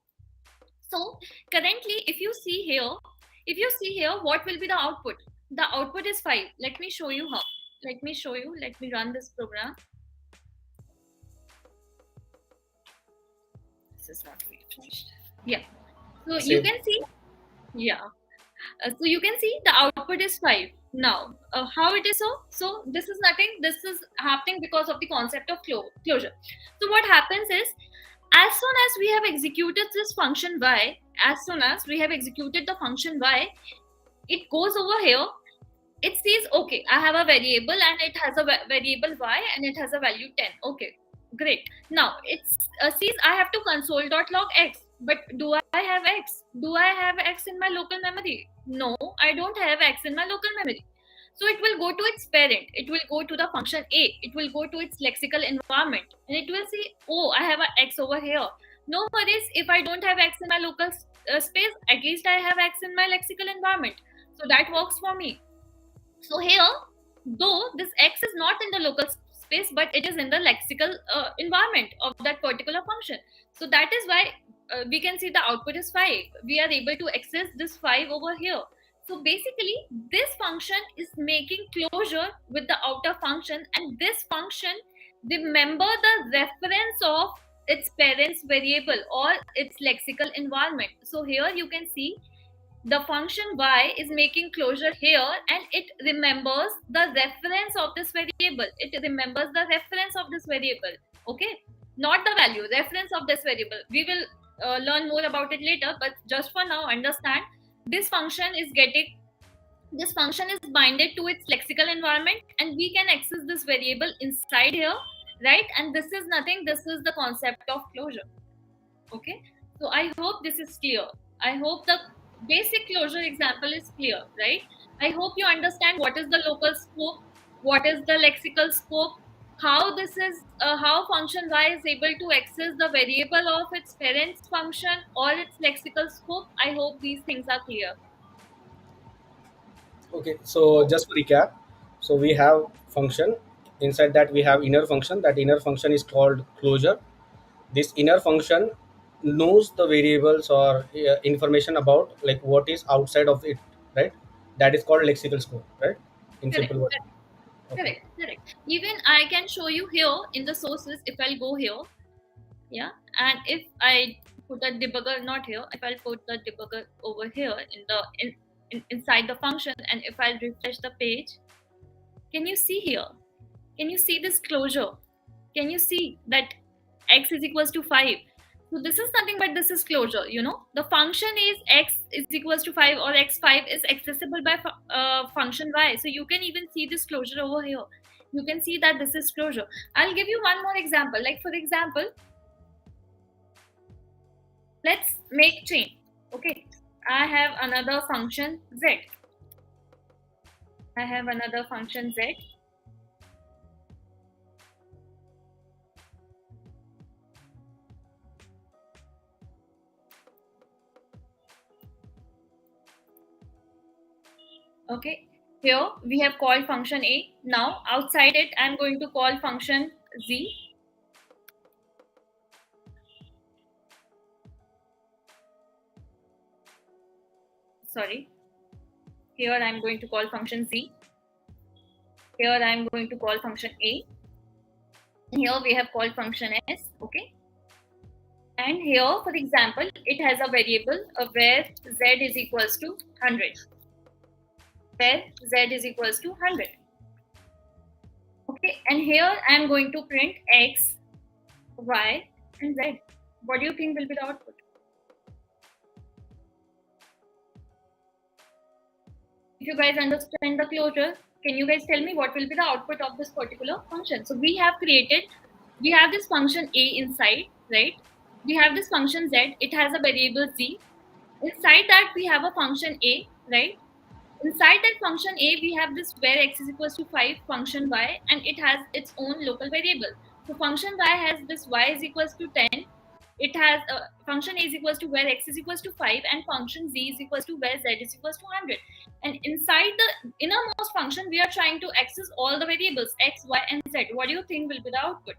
So currently if you see here what will be the output? The output is 5. Let me show you how. Let me run this program. This is not finished. Yeah, so you Same. can see. Yeah, so you can see the output is 5. Now how it is so this is nothing. This is happening because of the concept of closure. So what happens is, as soon as we have executed this function y, it goes over here. It says, okay, I have a variable and it has a variable y and it has a value 10. Okay, great. Now it says I have to console.log x. But do I have x? Do I have x in my local memory? No, I don't have x in my local memory. So it will go to its parent. It will go to the function a. It will go to its lexical environment. And it will say, oh, I have an x over here. No worries, if I don't have x in my local space, at least I have x in my lexical environment. So that works for me. So here, though this x is not in the local space, but it is in the lexical environment of that particular function. So that is why we can see the output is 5. We are able to access this 5 over here. So basically, this function is making closure with the outer function, and this function remember the reference of its parent's variable or its lexical environment. So here you can see the function y is making closure here, and it remembers the reference of this variable. It remembers the reference of this variable. Okay, not the value, reference of this variable. We will learn more about it later, but just for now, understand this function is binded to its lexical environment, and we can access this variable inside here, right? And this is nothing. This is the concept of closure. Okay, so I hope this is clear. I hope the basic closure example is clear, right? I hope you understand what is the local scope, what is the lexical scope, how this is how function y is able to access the variable of its parent's function or its lexical scope. I hope these things are clear. Okay, so just to recap, so we have function. Inside that we have inner function. That inner function is called closure. This inner function knows the variables or information about like what is outside of it, right? That is called lexical scope, right? In Correct, simple word. correct, Okay. correct, correct. Even I can show you here in the sources if I'll go here, yeah, and if I put a debugger not here, if I'll put the debugger over here inside the function, and if I'll refresh the page, can you see here? Can you see this closure? Can you see that x is equals to 5? So this is nothing but this is closure. The function is x is equals to 5 or x5 is accessible by function y. So you can even see this closure over here. You can see that this is closure. I'll give you one more example. Like for example, let's make chain. Okay, I have another function z. I have another function z. Okay, here we have called function a. Now outside it I'm going to call function z. Sorry, here I'm going to call function z. Here I'm going to call function a. Here we have called function s. Okay, and here for example it has a variable where z is equals to 100, where z is equals to 100. Okay, and here I'm going to print x, y, and z. What do you think will be the output? If you guys understand the closure, can you guys tell me what will be the output of this particular function? So we have this function a inside, right? We have this function z, it has a variable z. Inside that we have a function a, right? Inside that function a, we have this where x is equals to 5 function y, and it has its own local variable. So function y has this y is equals to 10. It has function a is equals to where x is equals to 5, and function z is equals to where z is equals to 100. And inside the innermost function, we are trying to access all the variables x, y, and z. What do you think will be the output?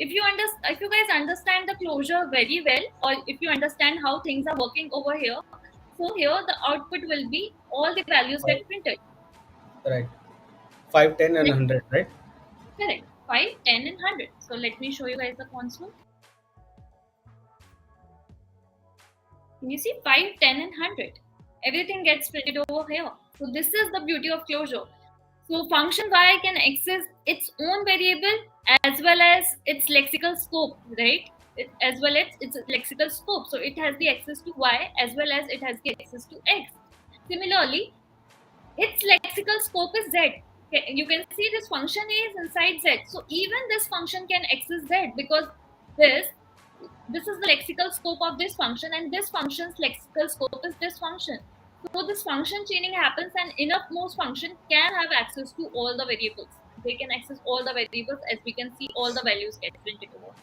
If you guys understand the closure very well, or if you understand how things are working over here, so here the output will be all the values Five, get printed. right. 5, 10, and Like, 100, right? correct. 5, 10, and 100. So let me show you guys the console. Can you see 5, 10, and 100? Everything gets printed over here. So this is the beauty of closure. So function y can access its own variable as well as its lexical scope, right? As well as its lexical scope. So it has the access to y as well as it has the access to x. Similarly, its lexical scope is z. You can see this function is inside z. So even this function can access z because this this is the lexical scope of this function, and this function's lexical scope is this function. So this function chaining happens, and innermost function can have access to all the variables. They can access all the variables. As we can see, all the values get printed over.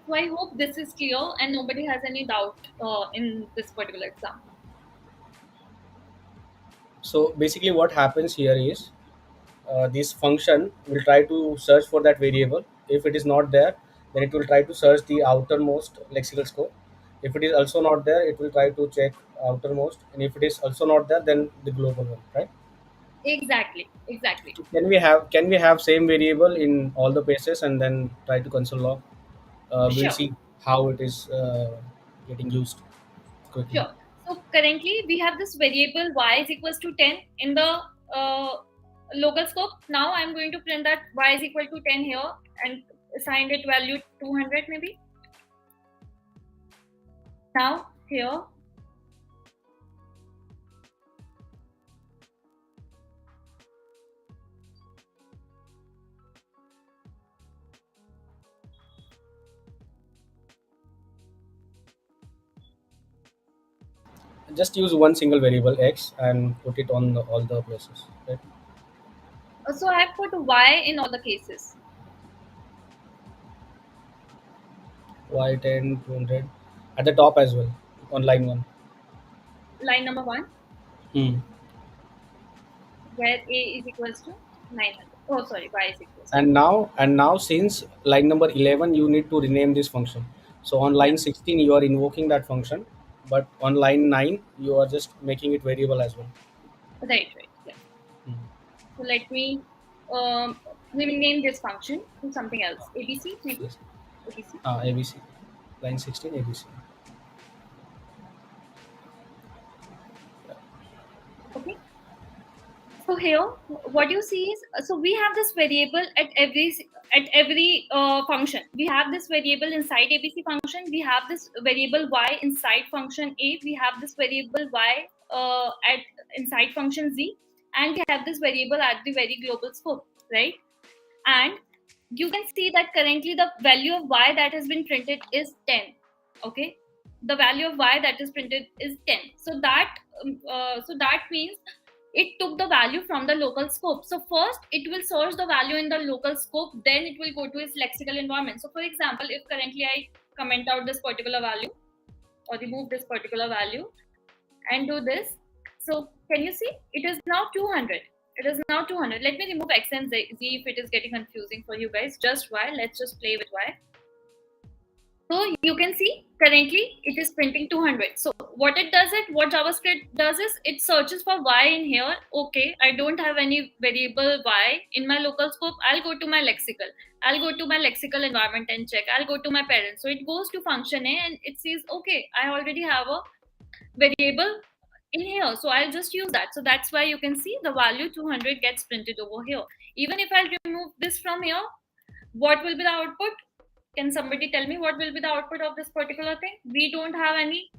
So I hope this is clear and nobody has any doubt in this particular example. So basically what happens here is this function will try to search for that variable. If it is not there, then it will try to search the outermost lexical scope. If it is also not there, it will try to check outermost, and if it is also not there, then the global one, right? Exactly, exactly. So can we have same variable in all the places and then try to console log? We'll Sure. see how it is getting used quickly. Sure. So currently we have this variable y is equals to 10 in the uh, local scope. Now I'm going to print that y is equal to 10 here and assign it value 200 maybe. Now here, just use one single variable x and put it on all the places, right? So I have put y in all the cases. Y 10 200 at the top as well on line 1. Line number 1, Hmm. where a is equals to 900. Oh, sorry, y is equals to. And now since line number 11 you need to rename this function, so on Yeah, line 16 you are invoking that function, but on line 9 you are just making it variable as well. right, right. Yeah. Hmm. So let me um, rename this function to something else. ABC, maybe? Yes. ABC. ABC, line 16 ABC. Okay. So here, what you see is, so we have this variable at every function. We have this variable inside ABC function. We have this variable y inside function A. We have this variable y at inside function Z, and we have this variable at the very global scope, right? And you can see that currently the value of y that has been printed is 10. Okay, the value of y that is printed is 10. So that means it took the value from the local scope. So first it will search the value in the local scope, then it will go to its lexical environment. So for example, if currently I comment out this particular value or remove this particular value and do this. So can you see it is now 200? It is now 200. Let me remove x and z if it is getting confusing for you guys. Just y. Let's just play with y. So you can see currently it is printing 200. So what JavaScript does is it searches for y in here. Okay, I don't have any variable y in my local scope. I'll go to my lexical. I'll go to my lexical environment and check. I'll go to my parent. So it goes to function A and it says, okay, I already have a variable in here, so I'll just use that. So that's why you can see the value 200 gets printed over here. Even if I'll remove this from here, what will be the output? Can somebody tell me what will be the output of this particular thing? We don't have any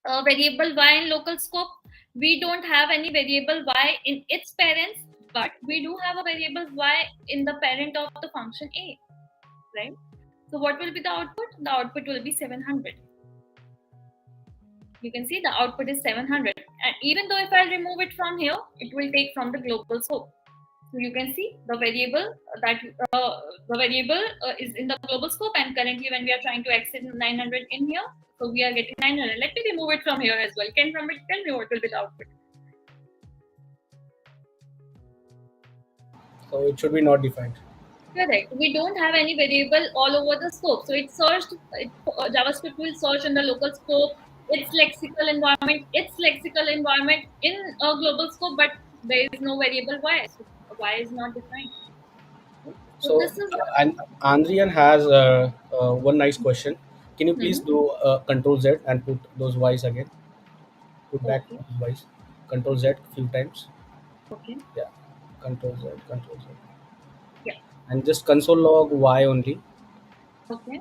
variable y in local scope. We don't have any variable y in its parents, but we do have a variable y in the parent of the function A, right? So what will be the output? The output will be 700. You can see the output is 700, and even though if I remove it from here, it will take from the global scope. So you can see that the variable is in the global scope, and currently when we are trying to access 900 in here, so we are getting 900. Let me remove it from here as well. Can somebody tell me what will be the output? So it should be not defined. Correct. We don't have any variable all over the scope. So JavaScript will search in the local scope, its lexical environment in a global scope, but there is no variable y. So y is not defined. Okay. So So this is and Andrian has one nice question. Can you please hmm, do Control Z and put those Y's again? Put back okay. those Y's. Control Z few times. Okay. Yeah. Control Z. Control Z. Yeah. And just console log Y only. Okay.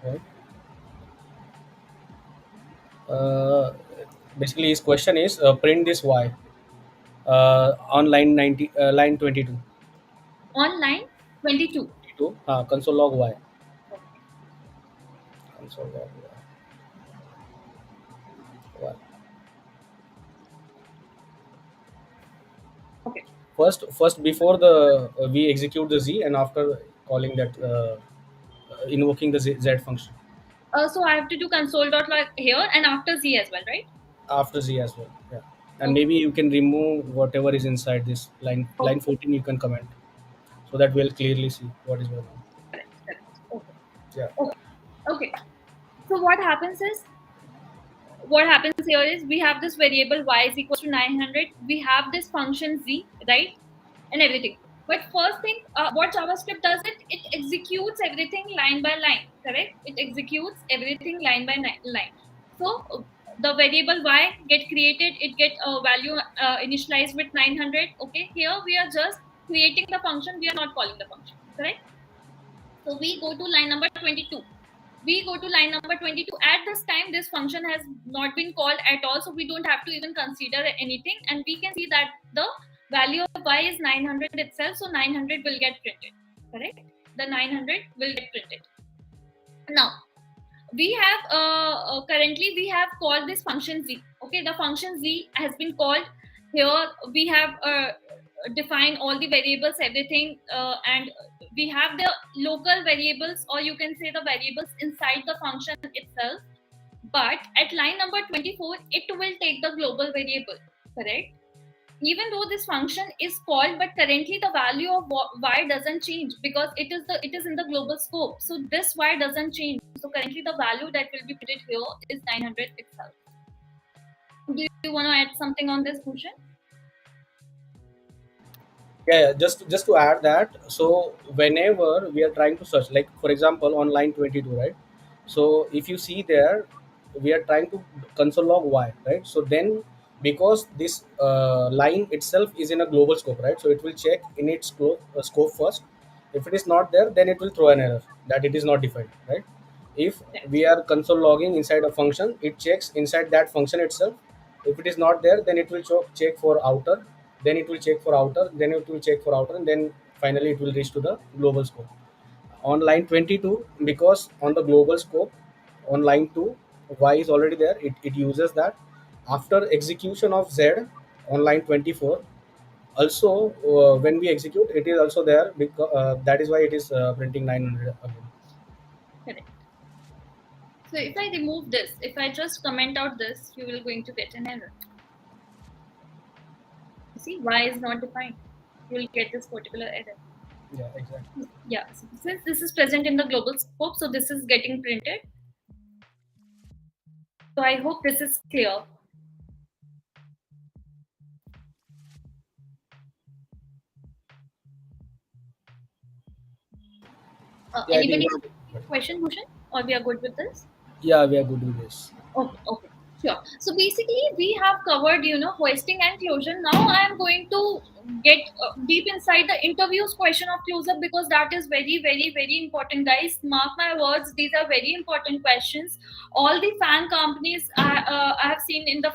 Right. Uh, Basically, his question is print this Y on line 90, line 22. On line 22. 22. Console log Y. Okay. Console log Y. Okay. First before the we execute the Z, and after calling that invoking the Z function So I have to do console.log here and after z as well, right? after Z as well. Yeah. And Okay. maybe you can remove whatever is inside this line Okay. 14, you can comment, so that we'll clearly see what is going on. Correct. Correct. Okay. Yeah. Okay. Okay. So what happens here is we have this variable y is equals to 900. We have this function z, right? And everything. But first thing, what JavaScript does it executes everything line by line, correct? It executes everything line by line. So the variable y get created, it get a value initialized with 900. Okay, here we are just creating the function, we are not calling the function, correct? So we go to line number 22. We go to line number 22. At this time, this function has not been called at all, so we don't have to even consider anything, and we can see that the value of y is 900 itself, so 900 will get printed, correct? The 900 will get printed. Now, We have currently we have called this function z. Okay, the function z has been called here. We have defined all the variables, everything, and we have the local variables, or you can say the variables inside the function itself. But at line number 24, it will take the global variable, correct? Even though this function is called, but currently the value of y doesn't change because it is in the global scope. So this y doesn't change. So currently the value that will be printed here is 900 itself. Do you want to add something on this, Bhushan? Yeah, just to add that, so whenever we are trying to search, like for example on line 22, right? So if you see there, we are trying to console log y, right? So then, because this line itself is in a global scope, right? So it will check in its scope first. If it is not there, then it will throw an error that it is not defined, right? If Right. we are console logging inside a function, it checks inside that function itself. If it is not there, then it will check for outer, then it will check for outer, then it will check for outer, and then finally it will reach to the global scope. On line 22, because on the global scope, on line 2, y is already there, it uses that. After execution of z on line 24, also when we execute, it is also there, because that is why it is printing 900 again. Correct. So if I remove this, if I just comment out this, you will going to get an error. You see, y is not defined. You will get this particular error. Yeah, exactly. Yeah. So since this is present in the global scope, so this is getting printed. So I hope this is clear. Yeah, I think Anybody now. question, Bhushan, or we are good with this? Yeah, we are good with this. Okay, okay, sure. So basically, we have covered, hoisting and closure. Now I am going to get deep inside the interviews question of closure because that is very, very, very important, guys. Mark my words; these are very important questions. All the fan companies I have seen in the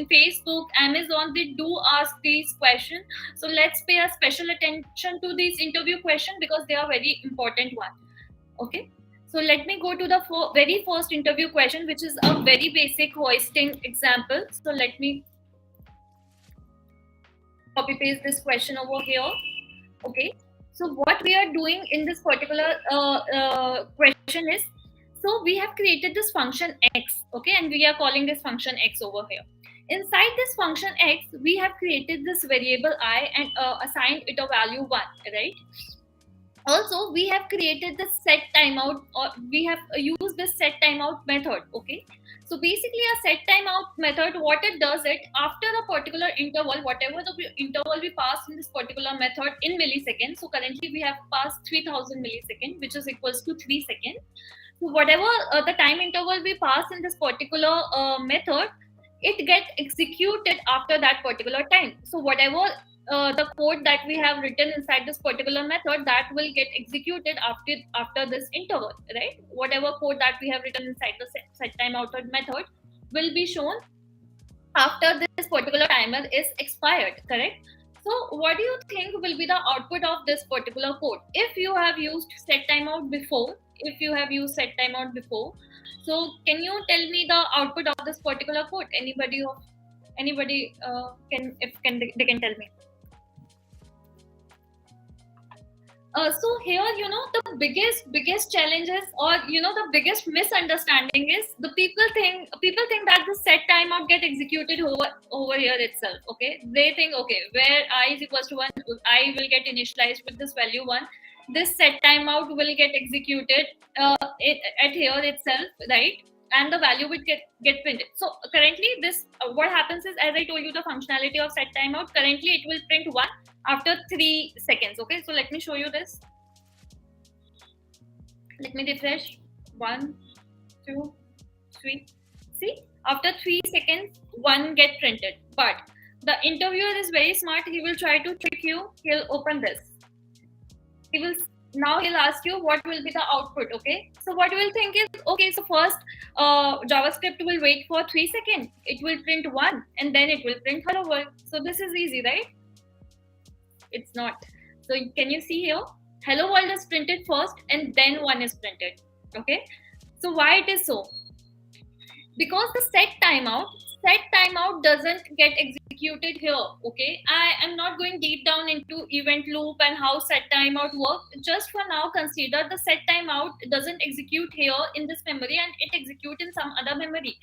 Facebook, Amazon, they do ask these questions. So let's pay a special attention to these interview questions because they are very important one. Okay, so let me go to the very first interview question, which is a very basic hoisting example. So let me copy paste this question over here. Okay, so what we are doing in this particular question is, so we have created this function x, okay, and we are calling this function x over here. Inside this function x, we have created this variable I and assigned it a value 1, right? Also, we have created the set timeout, or we have used this set timeout method. Okay, so basically a set timeout method, what it does, it after a particular interval, whatever the interval we pass in this particular method in milliseconds. So currently we have passed 3000 milliseconds, which is equals to 3 seconds. So whatever the time interval we pass in this particular method, it gets executed after that particular time. So whatever the code that we have written inside this particular method, that will get executed after this interval, right? Whatever code that we have written inside the set time outed method will be shown after this particular timer is expired, correct? So what do you think will be the output of this particular code if you have used set timeout before? If you have used set timeout before, so can you tell me the output of this particular code? Anybody can, if can they can tell me. So here, the biggest challenges, or the biggest misunderstanding is the people think that the set timeout get executed over here itself. Okay, they think, okay, where I is equals to 1, I will get initialized with this value 1. This set timeout will get executed at here itself, right? And the value will get printed. So currently, this what happens is, as I told you, the functionality of set timeout. Currently, it will print 1 after 3 seconds. Okay, so let me show you this. Let me refresh. 1, 2, 3. See, after 3 seconds, 1 get printed. But the interviewer is very smart. He will try to trick you. He'll open this. He will Now he'll ask you what will be the output. Okay, so what we'll think is, okay, so first JavaScript will wait for 3 seconds. It will print 1 and then it will print hello world. So this is easy, right? It's not. So can you see here, hello world is printed first and then 1 is printed. Okay, So why it is so? Because the set timeout doesn't get executed here. Okay, I am not going deep down into event loop and how set timeout work. Just for now, consider the set timeout doesn't execute here in this memory, and it execute in some other memory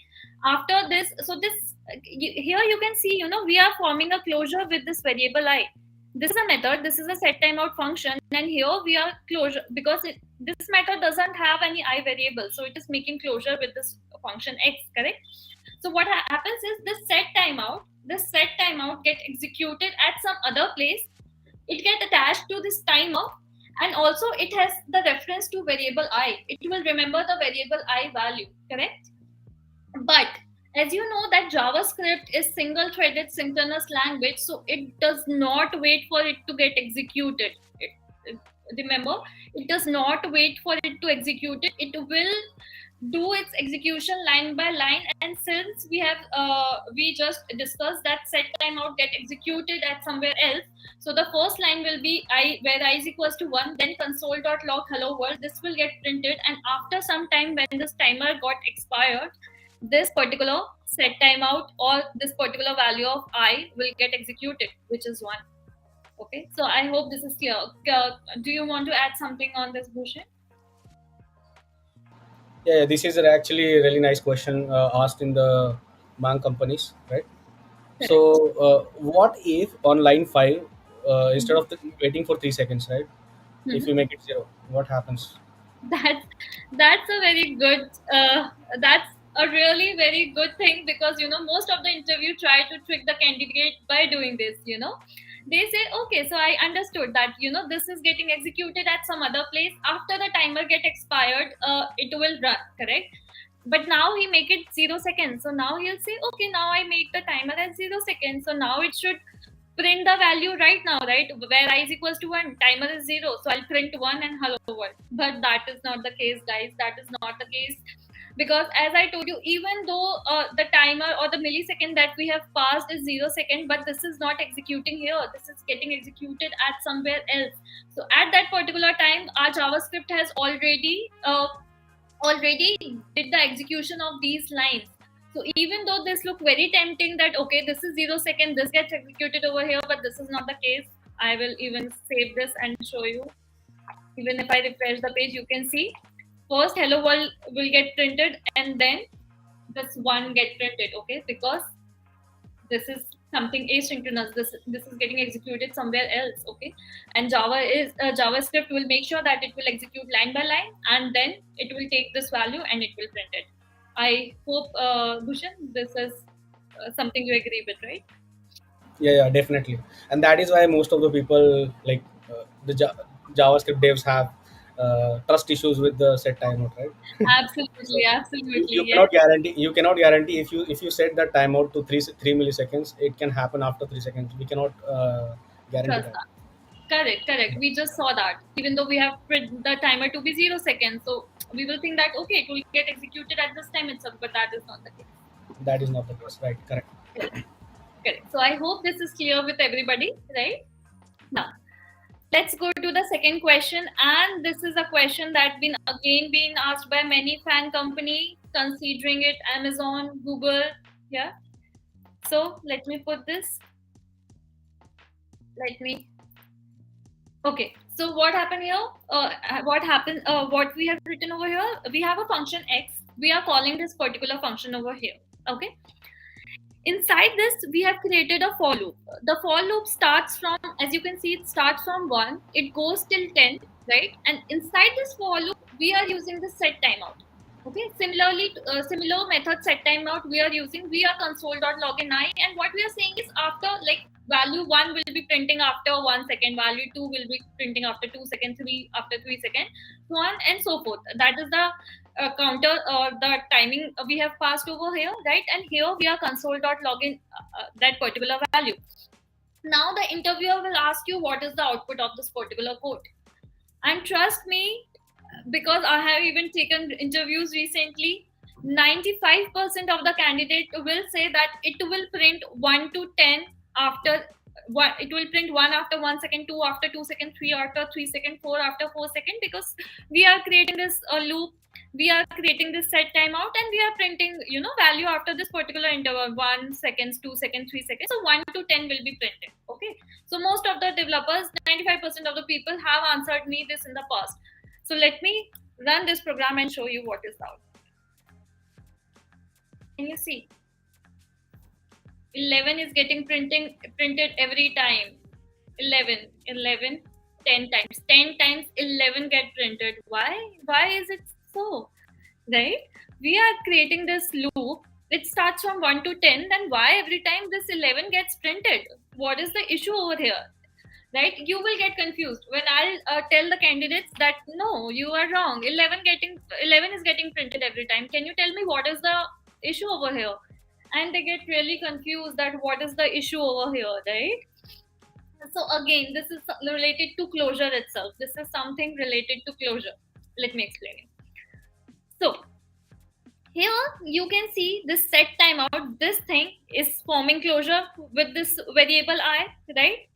after this. So this here you can see, we are forming a closure with this variable I. This is a method, this is a set timeout function, and here we are closure because this method doesn't have any I variable, so it is making closure with this function X, correct? So what happens is this set timeout get executed at some other place. It get attached to this timer, and also it has the reference to variable I. It will remember the variable I value, correct? But as you know that JavaScript is single threaded synchronous language, so it does not wait for it to get executed. Remember, it does not wait for it to execute it. It will do its execution line by line. And since we just discussed that set timeout get executed at somewhere else, so the first line will be I, where I is equals to 1, then console.log hello world. This will get printed, and after some time when this timer got expired, this particular set timeout or this particular value of I will get executed, which is 1. Okay, so I hope this is clear. Do you want to add something on this, Bhushan? Yeah, this is actually a really nice question asked in the Mang companies, right? So, Correct. what if on line 5, instead Mhm. of waiting for 3 seconds, right? If Mhm. you make it zero, what happens? That's that's a very good. That's a really very good thing, because most of the interview try to trick the candidate by doing this. They say, okay, so I understood that this is getting executed at some other place. After the timer get expired, it will run, correct? But now he make it 0 seconds, so now he'll say, okay, now I make the timer at 0 seconds, so now it should print the value right now, right? Where I is equals to 1, timer is 0, so I'll print 1 and hello world. But that is not the case, guys. That is not the case. Because as I told you, even though the timer or the millisecond that we have passed is 0 second, but this is not executing here. This is getting executed at somewhere else. So at that particular time, our JavaScript has already did the execution of these lines. So even though this look very tempting that okay, this is 0 second, this gets executed over here, but this is not the case. I will even save this and show you. Even if I refresh the page, you can see first hello world will get printed, and then this one get printed. Okay, because this is something asynchronous. This is getting executed somewhere else. Okay, and JavaScript will make sure that it will execute line by line, and then it will take this value and it will print it. I hope, Bhushan, this is something you agree with, right? Yeah, yeah, definitely. And that is why most of the people, like JavaScript devs, have trust issues with the set timeout, right? Absolutely, So you absolutely, yes. cannot guarantee, if you set the timeout to 3 milliseconds, it can happen after 3 seconds. We cannot guarantee Trust that. that. Correct, correct. We just saw that. Even though we have put the timer to be 0 seconds, so we will think that okay, it will get executed at this time itself, but that is not the case. That is not the case, right? Correct. Correct, correct. So I hope this is clear with everybody, right? Now, let's go to the second question, and this is a question that been asked by many fan company, considering it Amazon, Google. Yeah. So let me put this. Let me. Okay. So what happened here? What happened? What we have written over here? We have a function x. We are calling this particular function over here. Okay. Inside this, we have created a for loop. The for loop starts from, as you can see, it starts from 1, it goes till 10, right? And inside this for loop, we are using the set timeout. Okay, similar method set timeout we are using. We are console.login I, and what we are saying is after, like, value 1 will be printing after 1 second, value 2 will be printing after 2 seconds, 3 after 3 seconds, so on and so forth. That is the counter or the timing we have passed over here, right? And here we are console.login that particular value. Now the interviewer will ask you what is the output of this particular code. And trust me, because I have even taken interviews recently, 95% of the candidate will say that it will print 1 to 10 after it will print 1 after 1 second, 2 after 2 second, 3 after 3 second, 4 after 4 second, because we are creating this loop, we are creating this set timeout, and we are printing, value after this particular interval, 1 seconds, 2 seconds, 3 seconds. So 1 to 10 will be printed. Okay, so most of the developers, 95% of the people have answered me this in the past. So let me run this program and show you what is out. Can you see? 11 is getting printed every time. 11, 10 times. 10 times 11 get printed. Why is it so? Right? We are creating this loop. It starts from 1 to 10. Then why every time this 11 gets printed? What is the issue over here? Right? You will get confused when I'll tell the candidates that no, you are wrong. 11 is getting printed every time. Can you tell me what is the issue over here? And they get really confused that what is the issue over here, right? So again, this is related to closure itself. This is something related to closure. Let me explain it. So here you can see this set timeout. This thing is forming closure with this variable I, right?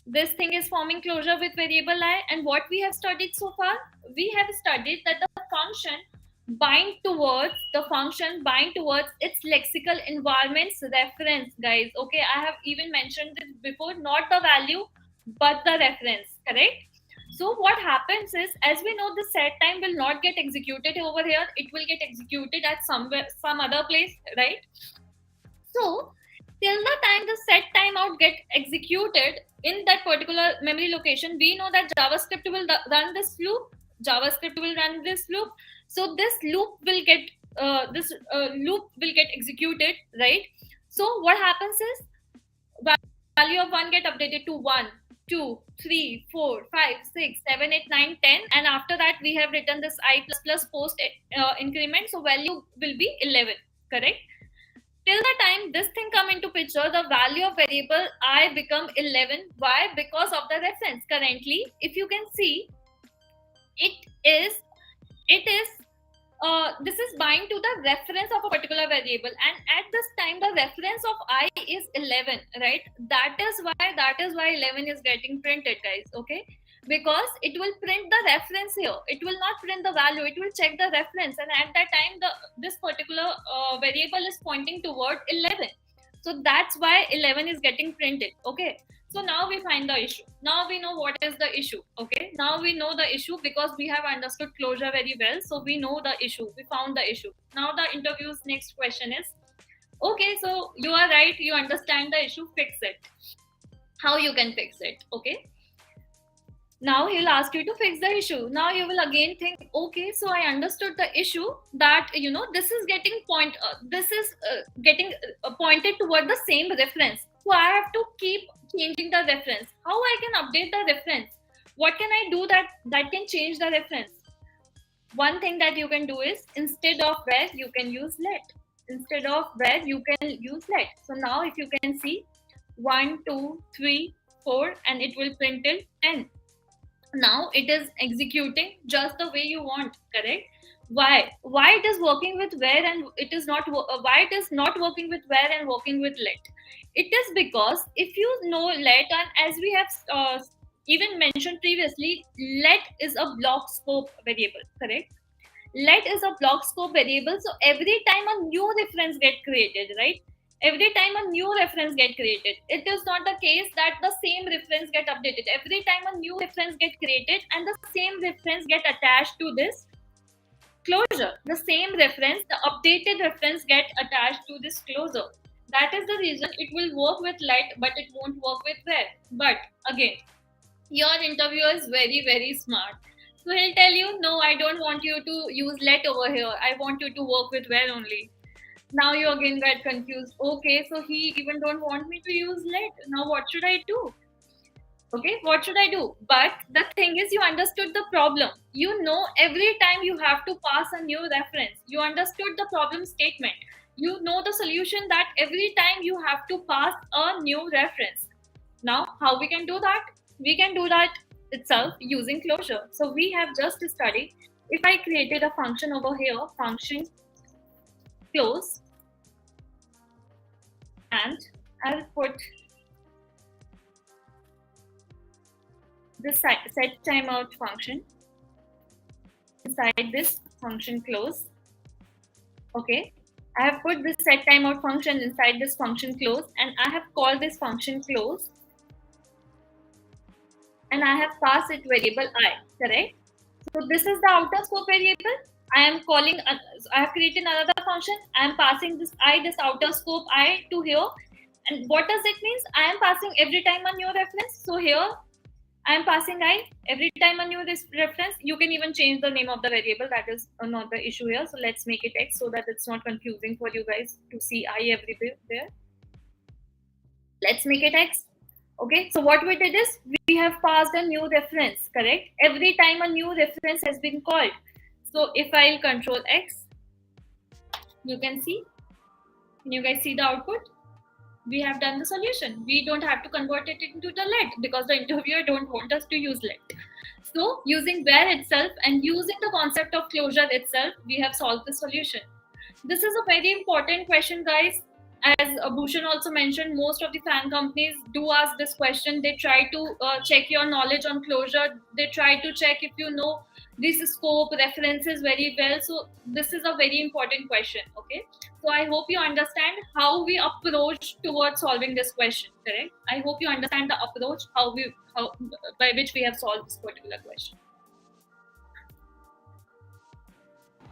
This thing is forming closure with variable I. And what we have studied so far, we have studied that the function bind towards its lexical environment's reference, guys. Okay, I have even mentioned this before, not the value but the reference, correct? So what happens is, as we know, the set time will not get executed over here, it will get executed at some other place, right? So till the time the set timeout get executed in that particular memory location, we know that JavaScript will run this loop. So this loop will get executed, right? So what happens is, value of 1 get updated to 1, 2, 3, 4, 5, 6, 7, 8, 9, 10, and after that we have written this I plus post increment, so value will be 11, correct? Till the time this thing come into picture, the value of variable I become 11. Why? Because of the reference. Currently, if you can see, it is this is bind to the reference of a particular variable, and at this time the reference of I is 11, right? That is why 11 is getting printed, guys. Okay, because it will print the reference here, it will not print the value, it will check the reference, and at that time this particular variable is pointing toward 11. So that's why 11 is getting printed. Okay, so now we find the issue. Now we know what is the issue. Okay, now we know the issue because we have understood closure very well. So we know the issue, we found the issue. Now the interview's next question is, okay, so you are right, you understand the issue, fix it. How you can fix it? Okay, now he'll ask you to fix the issue. Now you will again think, okay, so I understood the issue, that this is getting pointed toward the same reference, so I have to keep changing the reference. How I can update the reference? What can I do that can change the reference? One thing that you can do is, instead of where, you can use let. So now if you can see, 1, 2, 3, 4, and it will print till 10. Now it is executing just the way you want, correct? Why it is working with where and it is not why it is not working with where and working with let? It is because if you know let, and as we have even mentioned previously, let is a block scope variable, correct? Let is a block scope variable, so every time a new reference get created, right? Every time a new reference get created, it is not the case that the same reference get updated. Every time a new reference get created and the same reference get attached to this closure, the same reference, the updated reference get attached to this closure. That is the reason it will work with let, but it won't work with where. But again, your interviewer is very, very smart, so he'll tell you, no, I don't want you to use let over here, I want you to work with where only. Now you again get confused. Okay, so he even don't want me to use let. Now what should I do? Okay, what should I do? But the thing is, you understood the problem. You know, every time you have to pass a new reference, you understood the problem statement. You know the solution, that every time you have to pass a new reference. Now, how we can do that? We can do that itself using closure. So we have just studied, if I created a function over here, function close, and I'll put this set timeout function inside this function close. Okay, I have put this set timeout function inside this function close, and I have called this function close, and I have passed it variable I, correct? So this is the outer scope variable. I am calling, I have created another function. I am passing this I, this outer scope I to here. And what does it mean? I am passing every time a new reference. So here I am passing I every time a new reference. You can even change the name of the variable. That is not the issue here. So let's make it X so that it's not confusing for you guys to see I everywhere there. Let's make it X. Okay, so what we did is we have passed a new reference, correct? Every time a new reference has been called. So if I'll control X, you can see, can you guys see the output? We have done the solution. We don't have to convert it into the let because the interviewer don't want us to use let. So using where itself and using the concept of closure itself, we have solved the solution. This is a very important question, guys. As Bhushan also mentioned, most of the fan companies do ask this question. They try to check your knowledge on closure. They try to check if you know this scope references very well. So this is a very important question. Okay. So I hope you understand how we approach towards solving this question. Correct. I hope you understand the approach how by which we have solved this particular question.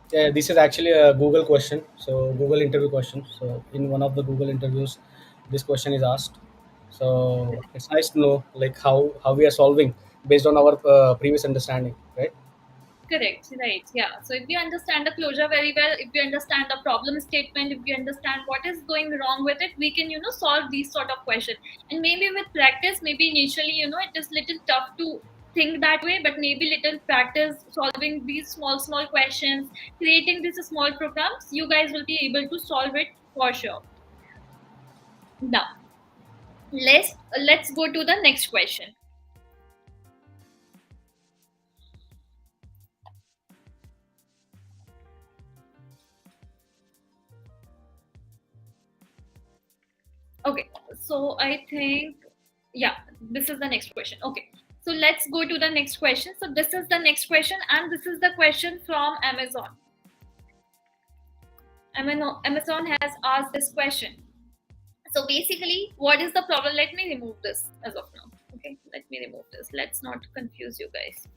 Yeah, this is actually a Google question, so Google interview question. So in one of the Google interviews, this question is asked. So it's nice to know like how we are solving based on our previous understanding, right? Correct, right. Yeah. So if we understand the closure very well, if we understand the problem statement, if we understand what is going wrong with it, we can, solve these sort of questions. And maybe with practice, maybe initially, it is little tough to think that way, but maybe little practice solving these small questions, creating these small programs, you guys will be able to solve it for sure. Now, let's go to the next question. Okay, so I think, yeah, this is the next question. Okay, so let's go to the next question. So this is the next question, and this is the question from Amazon. Amazon has asked this question. So basically, what is the problem? Let me remove this as of now. Okay, let me remove this. Let's not confuse you guys.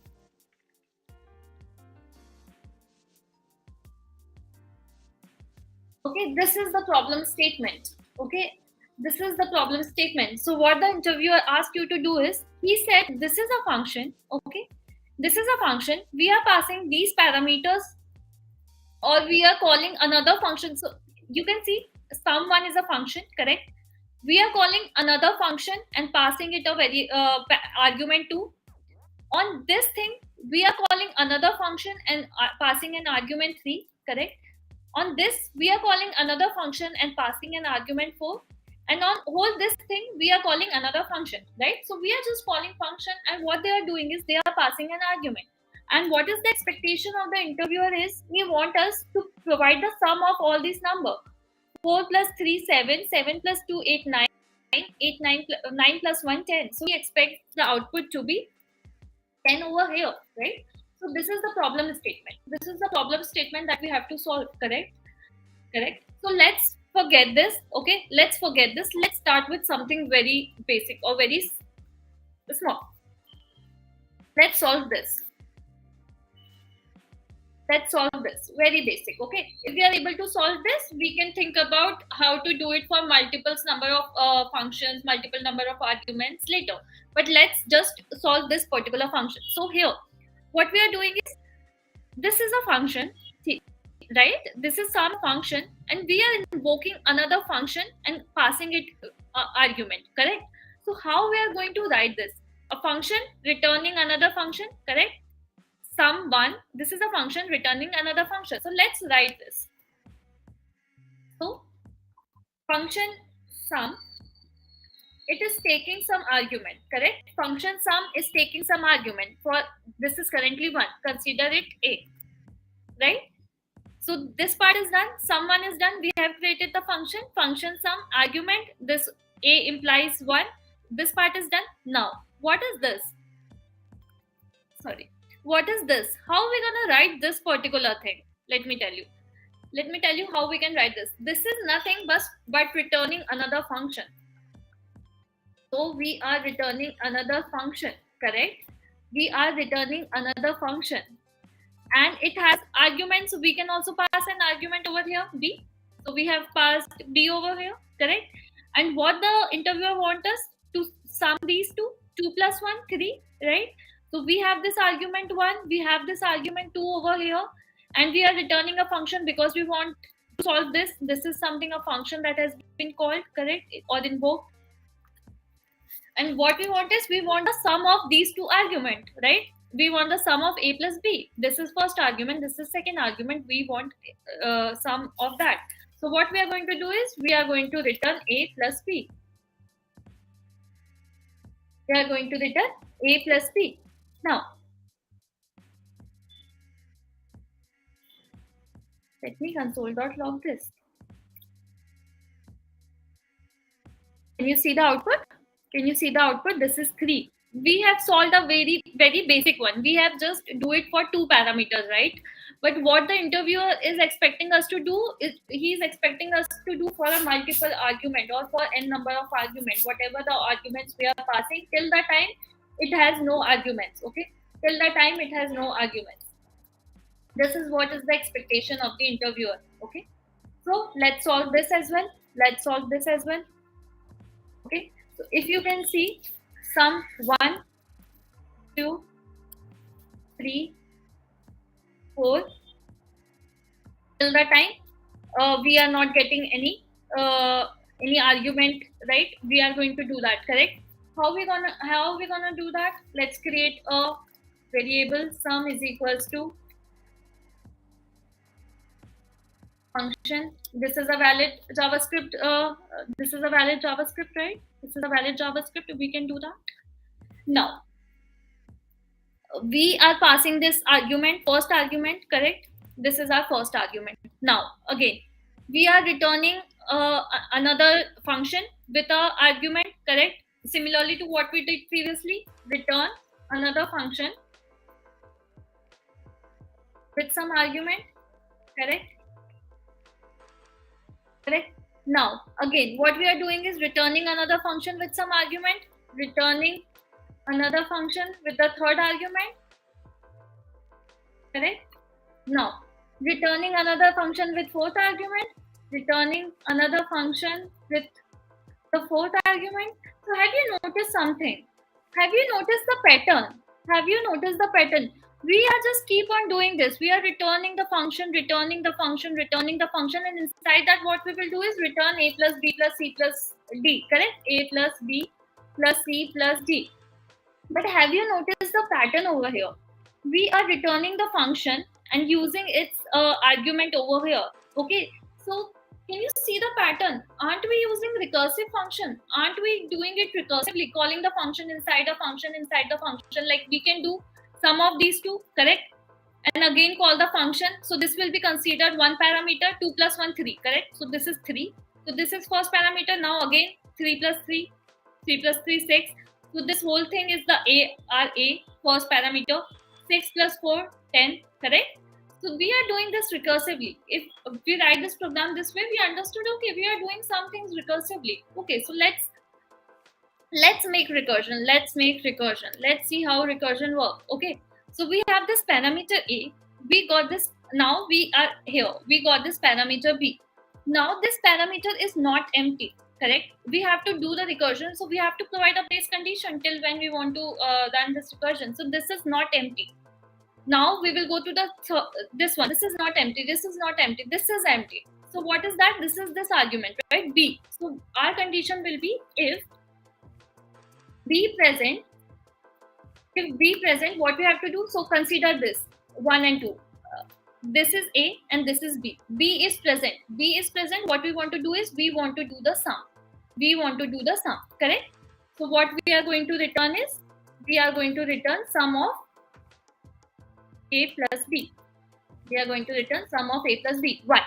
Okay, this is the problem statement. Okay, this is the problem statement. So what the interviewer asked you to do is, he said this is a function. Okay, this is a function. We are passing these parameters, or we are calling another function. So you can see sum1 is a function, correct? We are calling another function and passing it a very argument to. On this thing, we are calling another function and passing an argument 3, correct? On this, we are calling another function and passing an argument 4. And on whole this thing, we are calling another function, right? So we are just calling function, and what they are doing is they are passing an argument. And what is the expectation of the interviewer is, he want us to provide the sum of all these number. 4 plus 3, 7, 7 plus 2, 8, 9, 8, 9, 9 plus 1, 10. So we expect the output to be 10 over here, right? So this is the problem statement. This is the problem statement that we have to solve, correct? Correct. So let's forget this. Okay, let's forget this. Let's start with something very basic or very small. Let's solve this. Let's solve this. Very basic. Okay. If we are able to solve this, we can think about how to do it for multiples number of functions, multiple number of arguments later. But let's just solve this particular function. So here, what we are doing is, this is a function, right? This is some function, and we are invoking another function and passing it argument, correct? So how we are going to write this? A function returning another function, correct? Sum1, this is a function returning another function. So let's write this. So function sum, it is taking some argument, correct? Function sum is taking some argument. For this is currently 1, consider it a, right? So this part is done, sum1 is done. We have created the function sum argument. This a implies 1. This part is done. Now what is this? Sorry. What is this? How are we gonna write this particular thing? Let me tell you. Let me tell you how we can write this. This is nothing but returning another function. So we are returning another function, correct? We are returning another function. And it has arguments. So we can also pass an argument over here, B. So we have passed B over here, correct? And what the interviewer wants us to sum these two, 2 plus 1, 3, right? So we have this argument 1, we have this argument 2 over here, and we are returning a function because we want to solve this. This is something, a function that has been called, correct, or invoked. And what we want is, we want the sum of these two arguments, right? We want the sum of a plus b. This is first argument, this is second argument. We want sum of that. So what we are going to do is, we are going to return a plus b. We are going to return a plus b. Now, let me console.log this. Can you see the output? Can you see the output? This is 3. We have solved a very, very basic one. We have just do it for 2 parameters, right? But what the interviewer is expecting us to do is, he is expecting us to do for a multiple argument or for n number of arguments, whatever the arguments we are passing, till the time it has no arguments, okay? Till the time it has no arguments. This is what is the expectation of the interviewer, okay? So let's solve this as well. Let's solve this as well, okay? So if you can see, sum 1, 2, 3, 4, till the time we are not getting any argument, right? We are going to do that, correct? How are we gonna do that? Let's create a variable sum is equals to function. This is a valid JavaScript. This is a valid JavaScript, right? This is a valid JavaScript. We can do that. Now, we are passing this argument, first argument, correct? This is our first argument. Now, again, we are returning another function with a argument, correct? Similarly to what we did previously, return another function with some argument, correct? Correct. Now, again, what we are doing is returning another function with some argument, returning another function with the third argument, correct? Now, returning another function with fourth argument, returning another function with the fourth argument. So have you noticed something? Have you noticed the pattern? Have you noticed the pattern? We are just keep on doing this. We are returning the function, returning the function, returning the function, and inside that what we will do is return a plus b plus c plus d, correct? A plus b plus c plus d. But have you noticed the pattern over here? We are returning the function and using its argument over here, okay? So can you see the pattern? Aren't we using recursive function? Aren't we doing it recursively, calling the function inside a function inside the function? Like we can do sum of these two, correct? And again call the function. So this will be considered one parameter, 2 plus 1, 3, correct? So this is 3. So this is first parameter. Now again 3 plus 3, 3 plus 3, 6. So this whole thing is the A, first parameter. 6 plus 4, 10, correct? So we are doing this recursively. If we write this program this way, we understood, okay, we are doing some things recursively. Okay, so let's make recursion. Let's see how recursion works. Okay, so we have this parameter A. We got this. Now we are here. We got this parameter B. Now this parameter is not empty, correct? We have to do the recursion. So we have to provide a base condition till when we want to run this recursion. So this is not empty. Now we will go to this one. This is not empty. This is not empty. This is empty. So what is that? This is this argument, right? B. So our condition will be if B present. If B present, what we have to do? So consider this 1 and 2. This is A and this is B. B is present. B is present. What we want to do is we want to do the sum. We want to do the sum. Correct? So what we are going to return is we are going to return sum of A plus B. We are going to return sum of A plus B. Why?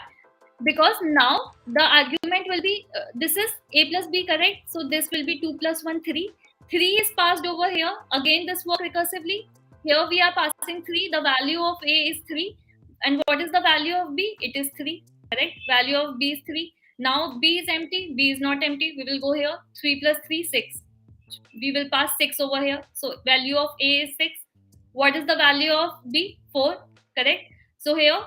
Because now the argument will be this is A plus B, correct? So this will be 2 plus 1, 3. 3 is passed over here. Again, this works recursively. Here we are passing 3. The value of A is 3. And what is the value of B? It is 3. Correct? Value of B is 3. Now B is empty. B is not empty. We will go here. 3 plus 3, 6. We will pass 6 over here. So value of A is 6. What is the value of B? 4. Correct? So here,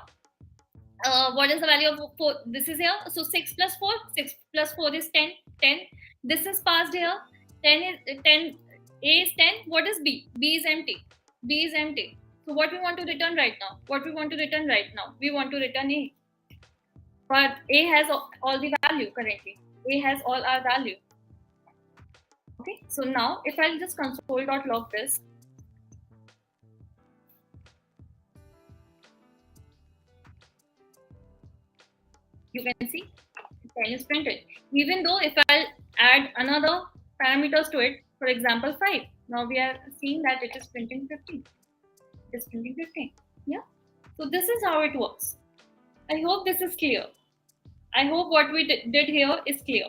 what is the value of 4? This is here. So 6 plus 4. 6 plus 4 is 10. 10. This is passed here. 10 is 10. A is 10. What is B? B is empty. B is empty. So what we want to return right now? What we want to return right now? We want to return A. But A has all the value currently. A has all our value. Okay. So now if I'll just console.log this, you can see 10 is printed. Even though if I'll add another parameters to it, for example 5, now we are seeing that it is printing 15. It is printing 15. Yeah. So this is how it works. I hope this is clear. I hope what we did here is clear.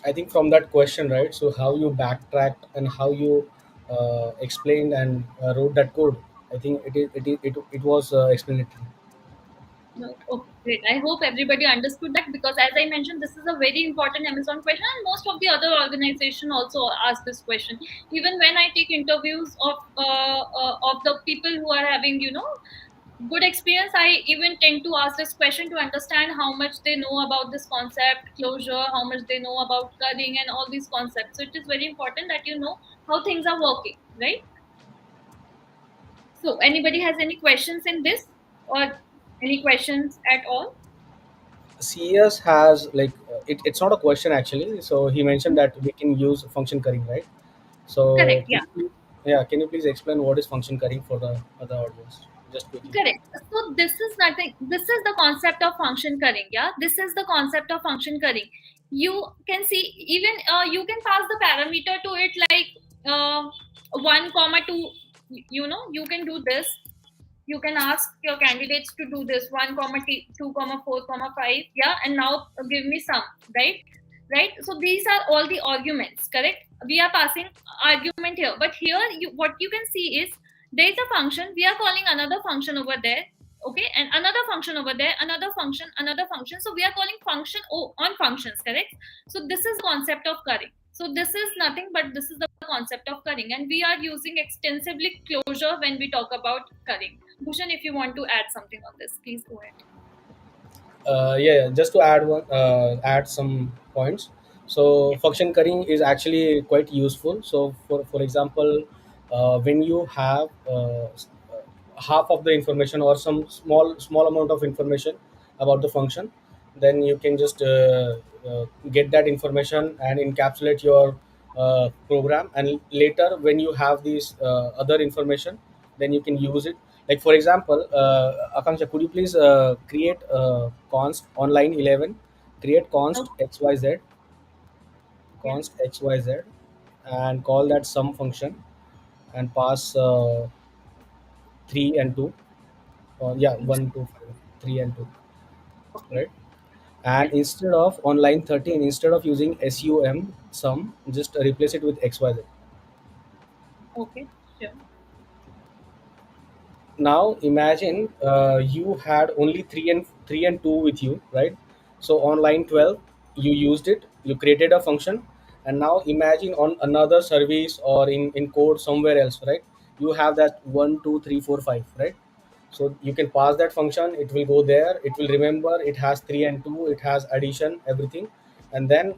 I think from that question, right? So how you backtracked and how you explained and wrote that code. I think it was explanatory. No, okay, great. I hope everybody understood that, because as I mentioned, this is a very important Amazon question, and most of the other organization also ask this question. Even when I take interviews of the people who are having, good experience, I even tend to ask this question to understand how much they know about this concept closure, how much they know about coding and all these concepts. So it is very important that you know how things are working, right? So anybody has any questions in this, or any questions at all? CS has like it's not a question actually. So he mentioned that we can use function currying, right? So Correct, yeah. yeah, can you please explain what is function currying for the other audience, just quickly? Correct. So this is nothing. This is the concept of function currying. Yeah, this is the concept of function currying. You can see, even you can pass the parameter to it, like 1 comma 2. You can do this. You can ask your candidates to do this 1 comma 2 comma 4 comma 5. Yeah, and now give me some, right. So these are all the arguments, correct. We are passing argument here, but here what you can see is there is a function, we are calling another function over there, okay, and another function over there, another function. So we are calling function on functions, correct. So this is concept of currying. So this is nothing but this is the concept of currying, and we are using extensively closure when we talk about currying. Bhushan, if you want to add something on this, please go ahead. Yeah, just to add some points. So Yeah. function currying is actually quite useful. So for example, when you have half of the information or some small amount of information about the function, then you can just get that information and encapsulate your program, and later when you have these other information, then you can use it. Like for example, Akanksha, could you please create const on line 11, create const Okay. xyz, Yeah. const xyz, and call that sum function, and pass 3 and 2. Yeah, 1 2 5, 3 and 2, Okay. right? And Yeah. instead of on line 13, instead of using sum, just replace it with xyz. Okay. Sure. Now imagine you had only 3 and 2 with you, right? So on line 12 you used it, you created a function, and now imagine on another service or in code somewhere else, right? You have that 1 2 3 4 5, right? So you can pass that function, it will go there, it will remember it has 3 and 2, it has addition, everything. And then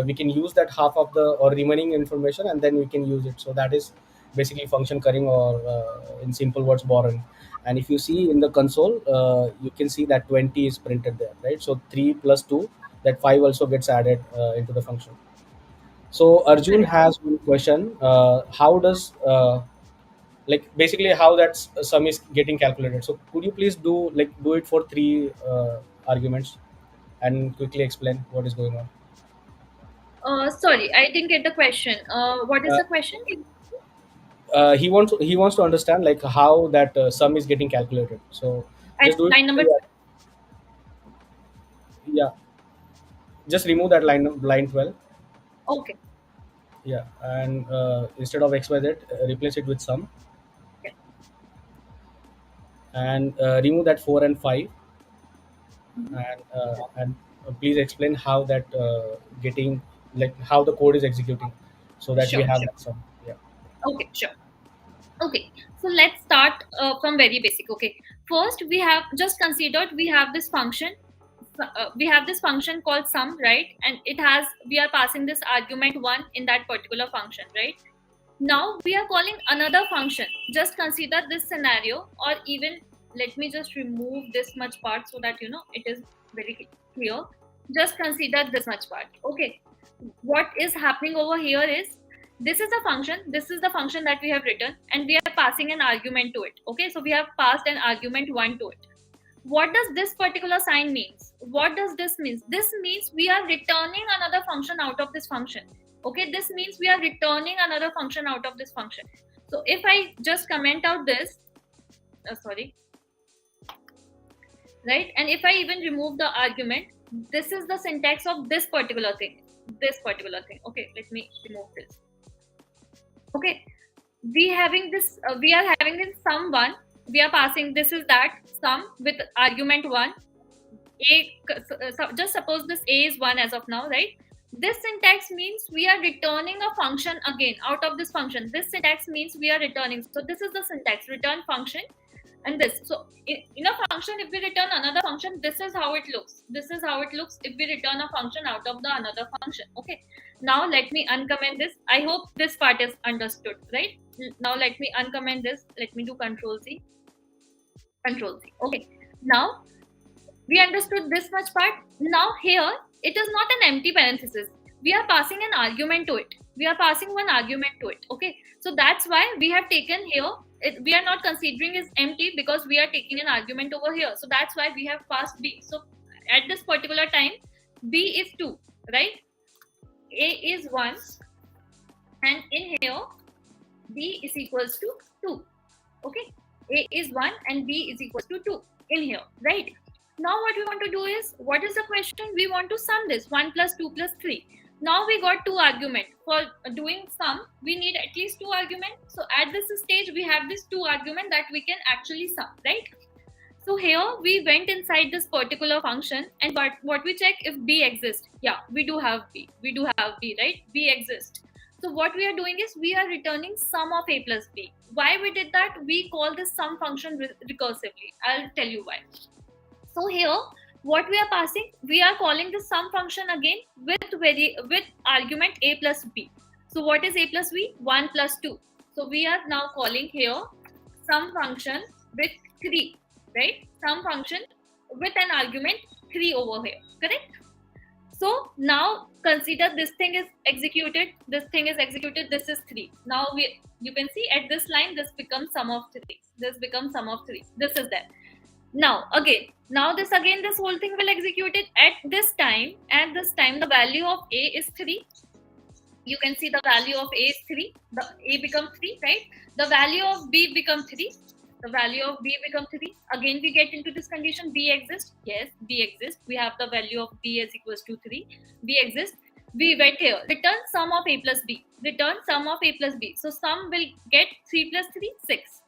we can use that half of the or remaining information, and then we can use it. So that is basically function currying, or in simple words, borrowing. And if you see in the console, you can see that 20 is printed there, right? So 3 plus 2, that 5 also gets added into the function. So Arjun Correct. has one question. How does like basically how that sum is getting calculated? So could you please do it for three arguments and quickly explain what is going on? Sorry, I didn't get the question. What is uh, the question? he wants to understand like how that sum is getting calculated. So At just do it line for number three. Yeah, just remove that line 12. 12. Okay. Yeah, and instead of xyz, replace it with sum, Yeah, and remove that 4 and 5, mhm. and please explain how that getting, like how the code is executing, so that we Sure. have that sum. Yeah. Okay, sure. Okay, so let's start from very basic. Okay, first we have just considered we have this function. We have this function called sum, right? And it has, we are passing this argument one in that particular function, right? Now we are calling another function. Just consider this scenario, or even let me just remove this much part so that it is very clear. Just consider this much part. Okay, what is happening over here is, this is a function, this is the function that we have written, and we are passing an argument to it. Okay, so we have passed an argument one to it. What does this particular sign means? What does this means? This means we are returning another function out of this function. Okay, this means we are returning another function out of this function. So if I just comment out this, sorry, right, and if I even remove the argument, this is the syntax of this particular thing, this particular thing. Okay, let me remove this. Okay, we are having this sum one, we are passing, this is that sum with argument one. Just suppose this a is 1 as of now, right? This syntax means we are returning a function again out of this function. This syntax means we are returning, so this is the syntax, return function. And this, so in a function, if we return another function, this is how it looks, this is how it looks if we return a function out of the another function. Okay, now let me uncomment this. I hope this part is understood, right? Now let me uncomment this, let me do control c, control c. Okay, now we understood this much part. Now here it is not an empty parenthesis, we are passing an argument to it, we are passing one argument to it. Okay, so that's why we have taken here, we are not considering is empty because we are taking an argument over here, so that's why we have passed b. So at this particular time, b is 2, right? A is 1, and in here b is equals to 2. Okay, a is 1 and b is equals to 2 in here, right? Now what we want to do is, what is the question? We want to sum this 1 plus 2 plus 3. Now we got two arguments. For doing sum, we need at least two arguments. So at this stage, we have this two argument that we can actually sum, right? So here we went inside this particular function, and what we check, if b exists. Yeah, we do have b. We do have b, right? B exists. So what we are doing is we are returning sum of a plus b. Why we did that? We call this sum function recursively. I'll tell you why. So here, what we are passing, we are calling the sum function again with argument a plus b. So what is a plus b? 1 plus 2. So we are now calling here sum function with 3, right? Sum function with an argument 3 over here, correct? So now consider this thing is executed, this thing is executed, this is 3. Now you can see at this line, this becomes sum of 3. This becomes sum of 3. This is there. Now again, this whole thing will execute it at this time. At this time, the value of a is 3. You can see the value of a is 3. The a becomes 3, right? The value of b becomes 3. The value of b becomes 3. Again, we get into this condition, b exists. Yes, b exists. We have the value of b is equals to 3. B exists. We went here. Return sum of a plus b. Return sum of a plus b. So sum will get 3 plus 3, 6.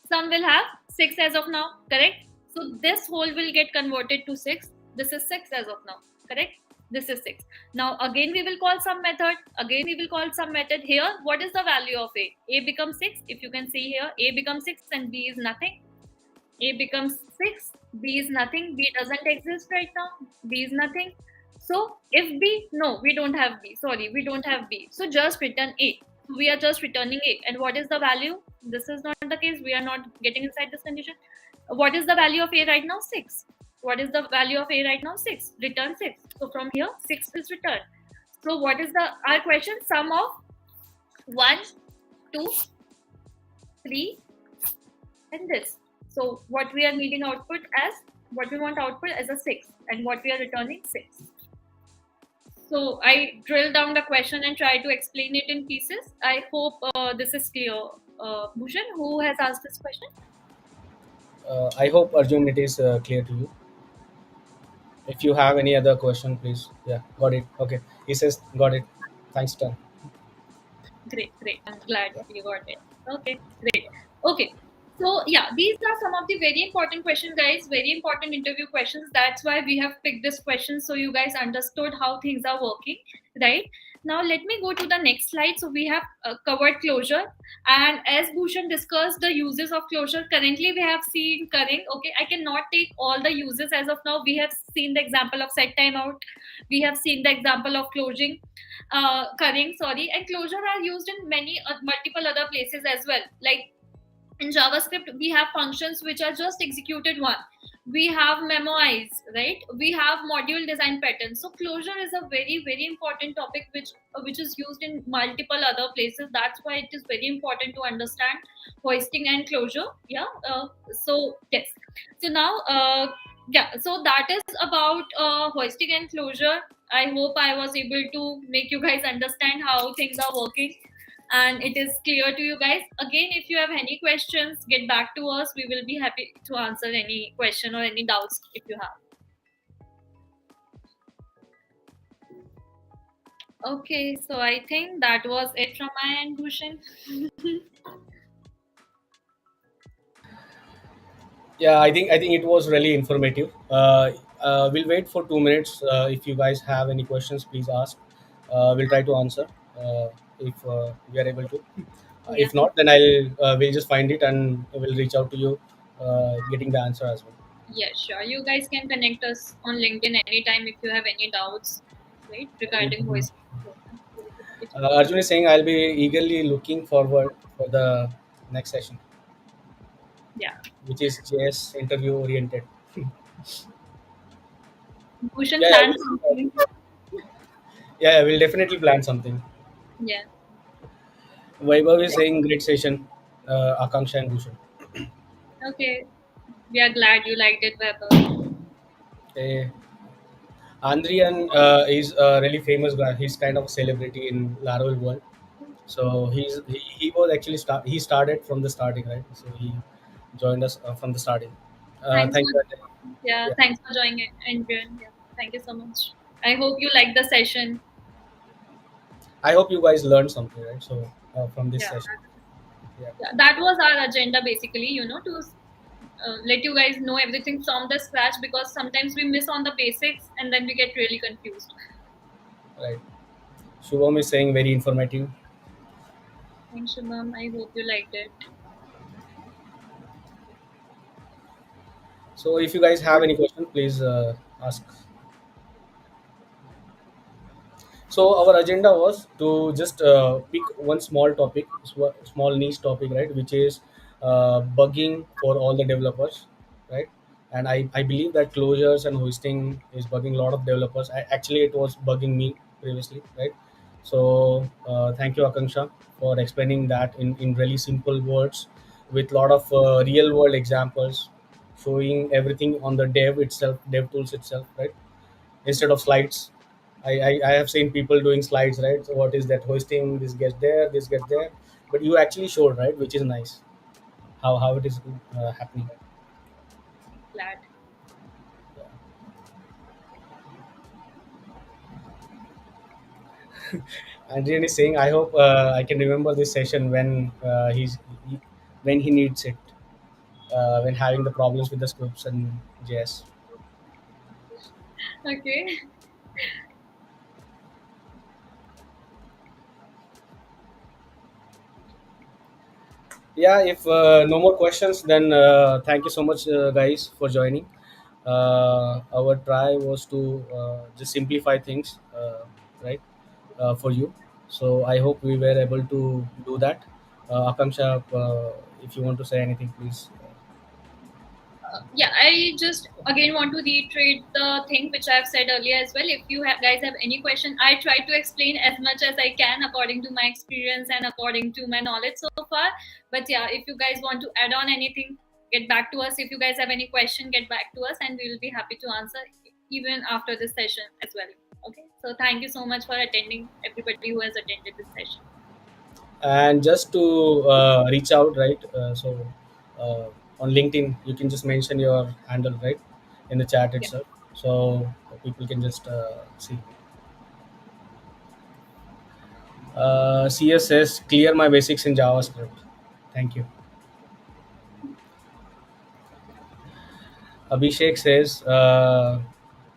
Sum will have 6 as of now, correct? So this whole will get converted to 6. This is 6 as of now, correct? This is 6. Now again we will call some method. Again we will call some method. Here, what is the value of a? A becomes 6. If you can see here, a becomes 6 and b is nothing. A becomes 6, b is nothing. B doesn't exist right now. B is nothing. So if b, no, we don't have b. Sorry, we don't have b. So just return a. We are just returning a. And what is the value? This is not the case. We are not getting inside this condition. What is the value of a right now? 6. What is the value of a right now? 6. Return 6. So from here, 6 is returned. So what is our question? Sum of 1, 2, 3, and this. So what we are needing output as, what we want output as a 6, and what we are returning 6. So I drill down the question and try to explain it in pieces. I hope this is clear. Bhushan, who has asked this question? I hope Arjun it is clear to you. If you have any other question, please. Yeah, got it. Okay, he says got it. Thanks, Tan. Great, great. I'm glad you got it. Okay, great. Okay. So yeah, these are some of the very important questions, guys. Very important interview questions. That's why we have picked this question so you guys understood how things are working, right? Now let me go to the next slide. So we have covered closure, and as Bhushan discussed the uses of closure. Currently, we have seen curring. Okay, I cannot take all the uses as of now. We have seen the example of set timeout. We have seen the example of closing currying, sorry, and closure are used in many multiple other places as well. Like in JavaScript, we have functions which are just executed one. We have memoize, right? We have module design patterns. So closure is a very very important topic which is used in multiple other places. That's why it is very important to understand hoisting and closure. Yeah. So yes. So now, yeah. So that is about hoisting and closure. I hope I was able to make you guys understand how things are working and it is clear to you guys. Again, if you have any questions, get back to us. We will be happy to answer any question or any doubts if you have. Okay, so I think that was it from my end, Bhushan. Yeah, I think it was really informative. We'll wait for 2 minutes. If you guys have any questions, please ask. We'll try to answer if we are able to. Yeah, If not, then we'll just find it and we'll reach out to you, getting the answer as well. yeah, sure. You guys can connect us on LinkedIn anytime if you have any doubts, right, regarding voice. It, Arjun is saying I'll be eagerly looking forward for the next session, yeah, which is JS interview oriented. Bhushan Yeah, plans something. yeah, we'll definitely plan something. Yeah. Vaibhav is saying great session, Akanksha and Bhushan. Okay. We are glad you liked it, Weber. Eh, Andrian is a really famous guy. He's kind of a celebrity in Laravel world. So he was actually he started from the starting, right? So he joined us from the starting. Thanks Thank you, Ajay. for yeah, Yeah, thanks for joining it, Adrian. Yeah, thank you so much. I hope you like the session. I hope you guys learned something, right? So from this Yeah, session, yeah, yeah, that was our agenda basically. To let you guys know everything from the scratch because sometimes we miss on the basics and then we get really confused. right. Shubham is saying very informative. Thanks, Shubham. I hope you liked it. So if you guys have any question, please ask. So our agenda was to just pick one small topic, small niche topic, right? Which is bugging for all the developers, right? And I believe that closures and hoisting is bugging a lot of developers. Actually, it was bugging me previously, right? So thank you, Akanksha, for explaining that in really simple words with a lot of real world examples, showing everything on the dev itself, dev tools itself, right? Instead of slides. I have seen people doing slides, right? So what is that hoisting? This gets there, this gets there, but you actually showed, right? Which is nice. How it is happening. Glad. Yeah. Adrian is saying, I hope I can remember this session when when he needs it, when having the problems with the scripts and JS. Okay. Yeah, if no more questions, then thank you so much, guys, for joining. Our try was to just simplify things, right, for you. So I hope we were able to do that. Akanksha, if you want to say anything, please. Yeah, I just again want to reiterate the thing which I've said earlier as well. If you guys have any question, I try to explain as much as I can according to my experience and according to my knowledge so far. But yeah, if you guys want to add on anything, get back to us. If you guys have any question, get back to us, and we will be happy to answer even after this session as well. Okay. So thank you so much for attending, everybody who has attended this session. And just to reach out, right? Uh, on LinkedIn, you can just mention your handle, right, in the chat Yeah. itself, so people can just see. CS says clear my basics in JavaScript. Thank you. Abhishek says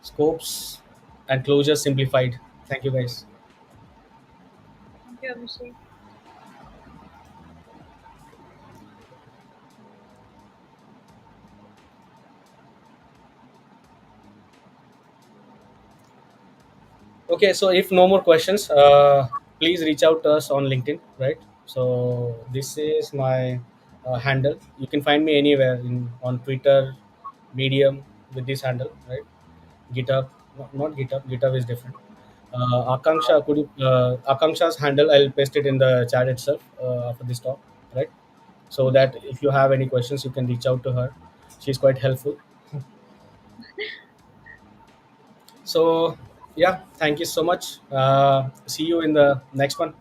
scopes and closure simplified. Thank you guys. Thank you, Abhishek. Okay, so if no more questions, please reach out to us on LinkedIn, right? So this is my handle. You can find me anywhere on Twitter, Medium with this handle, right? GitHub, not GitHub. GitHub is different. Akanksha, Akanksha's handle? I'll paste it in the chat itself for this talk, right? So that if you have any questions, you can reach out to her. She's quite helpful. So yeah, thank you so much. See you in the next one.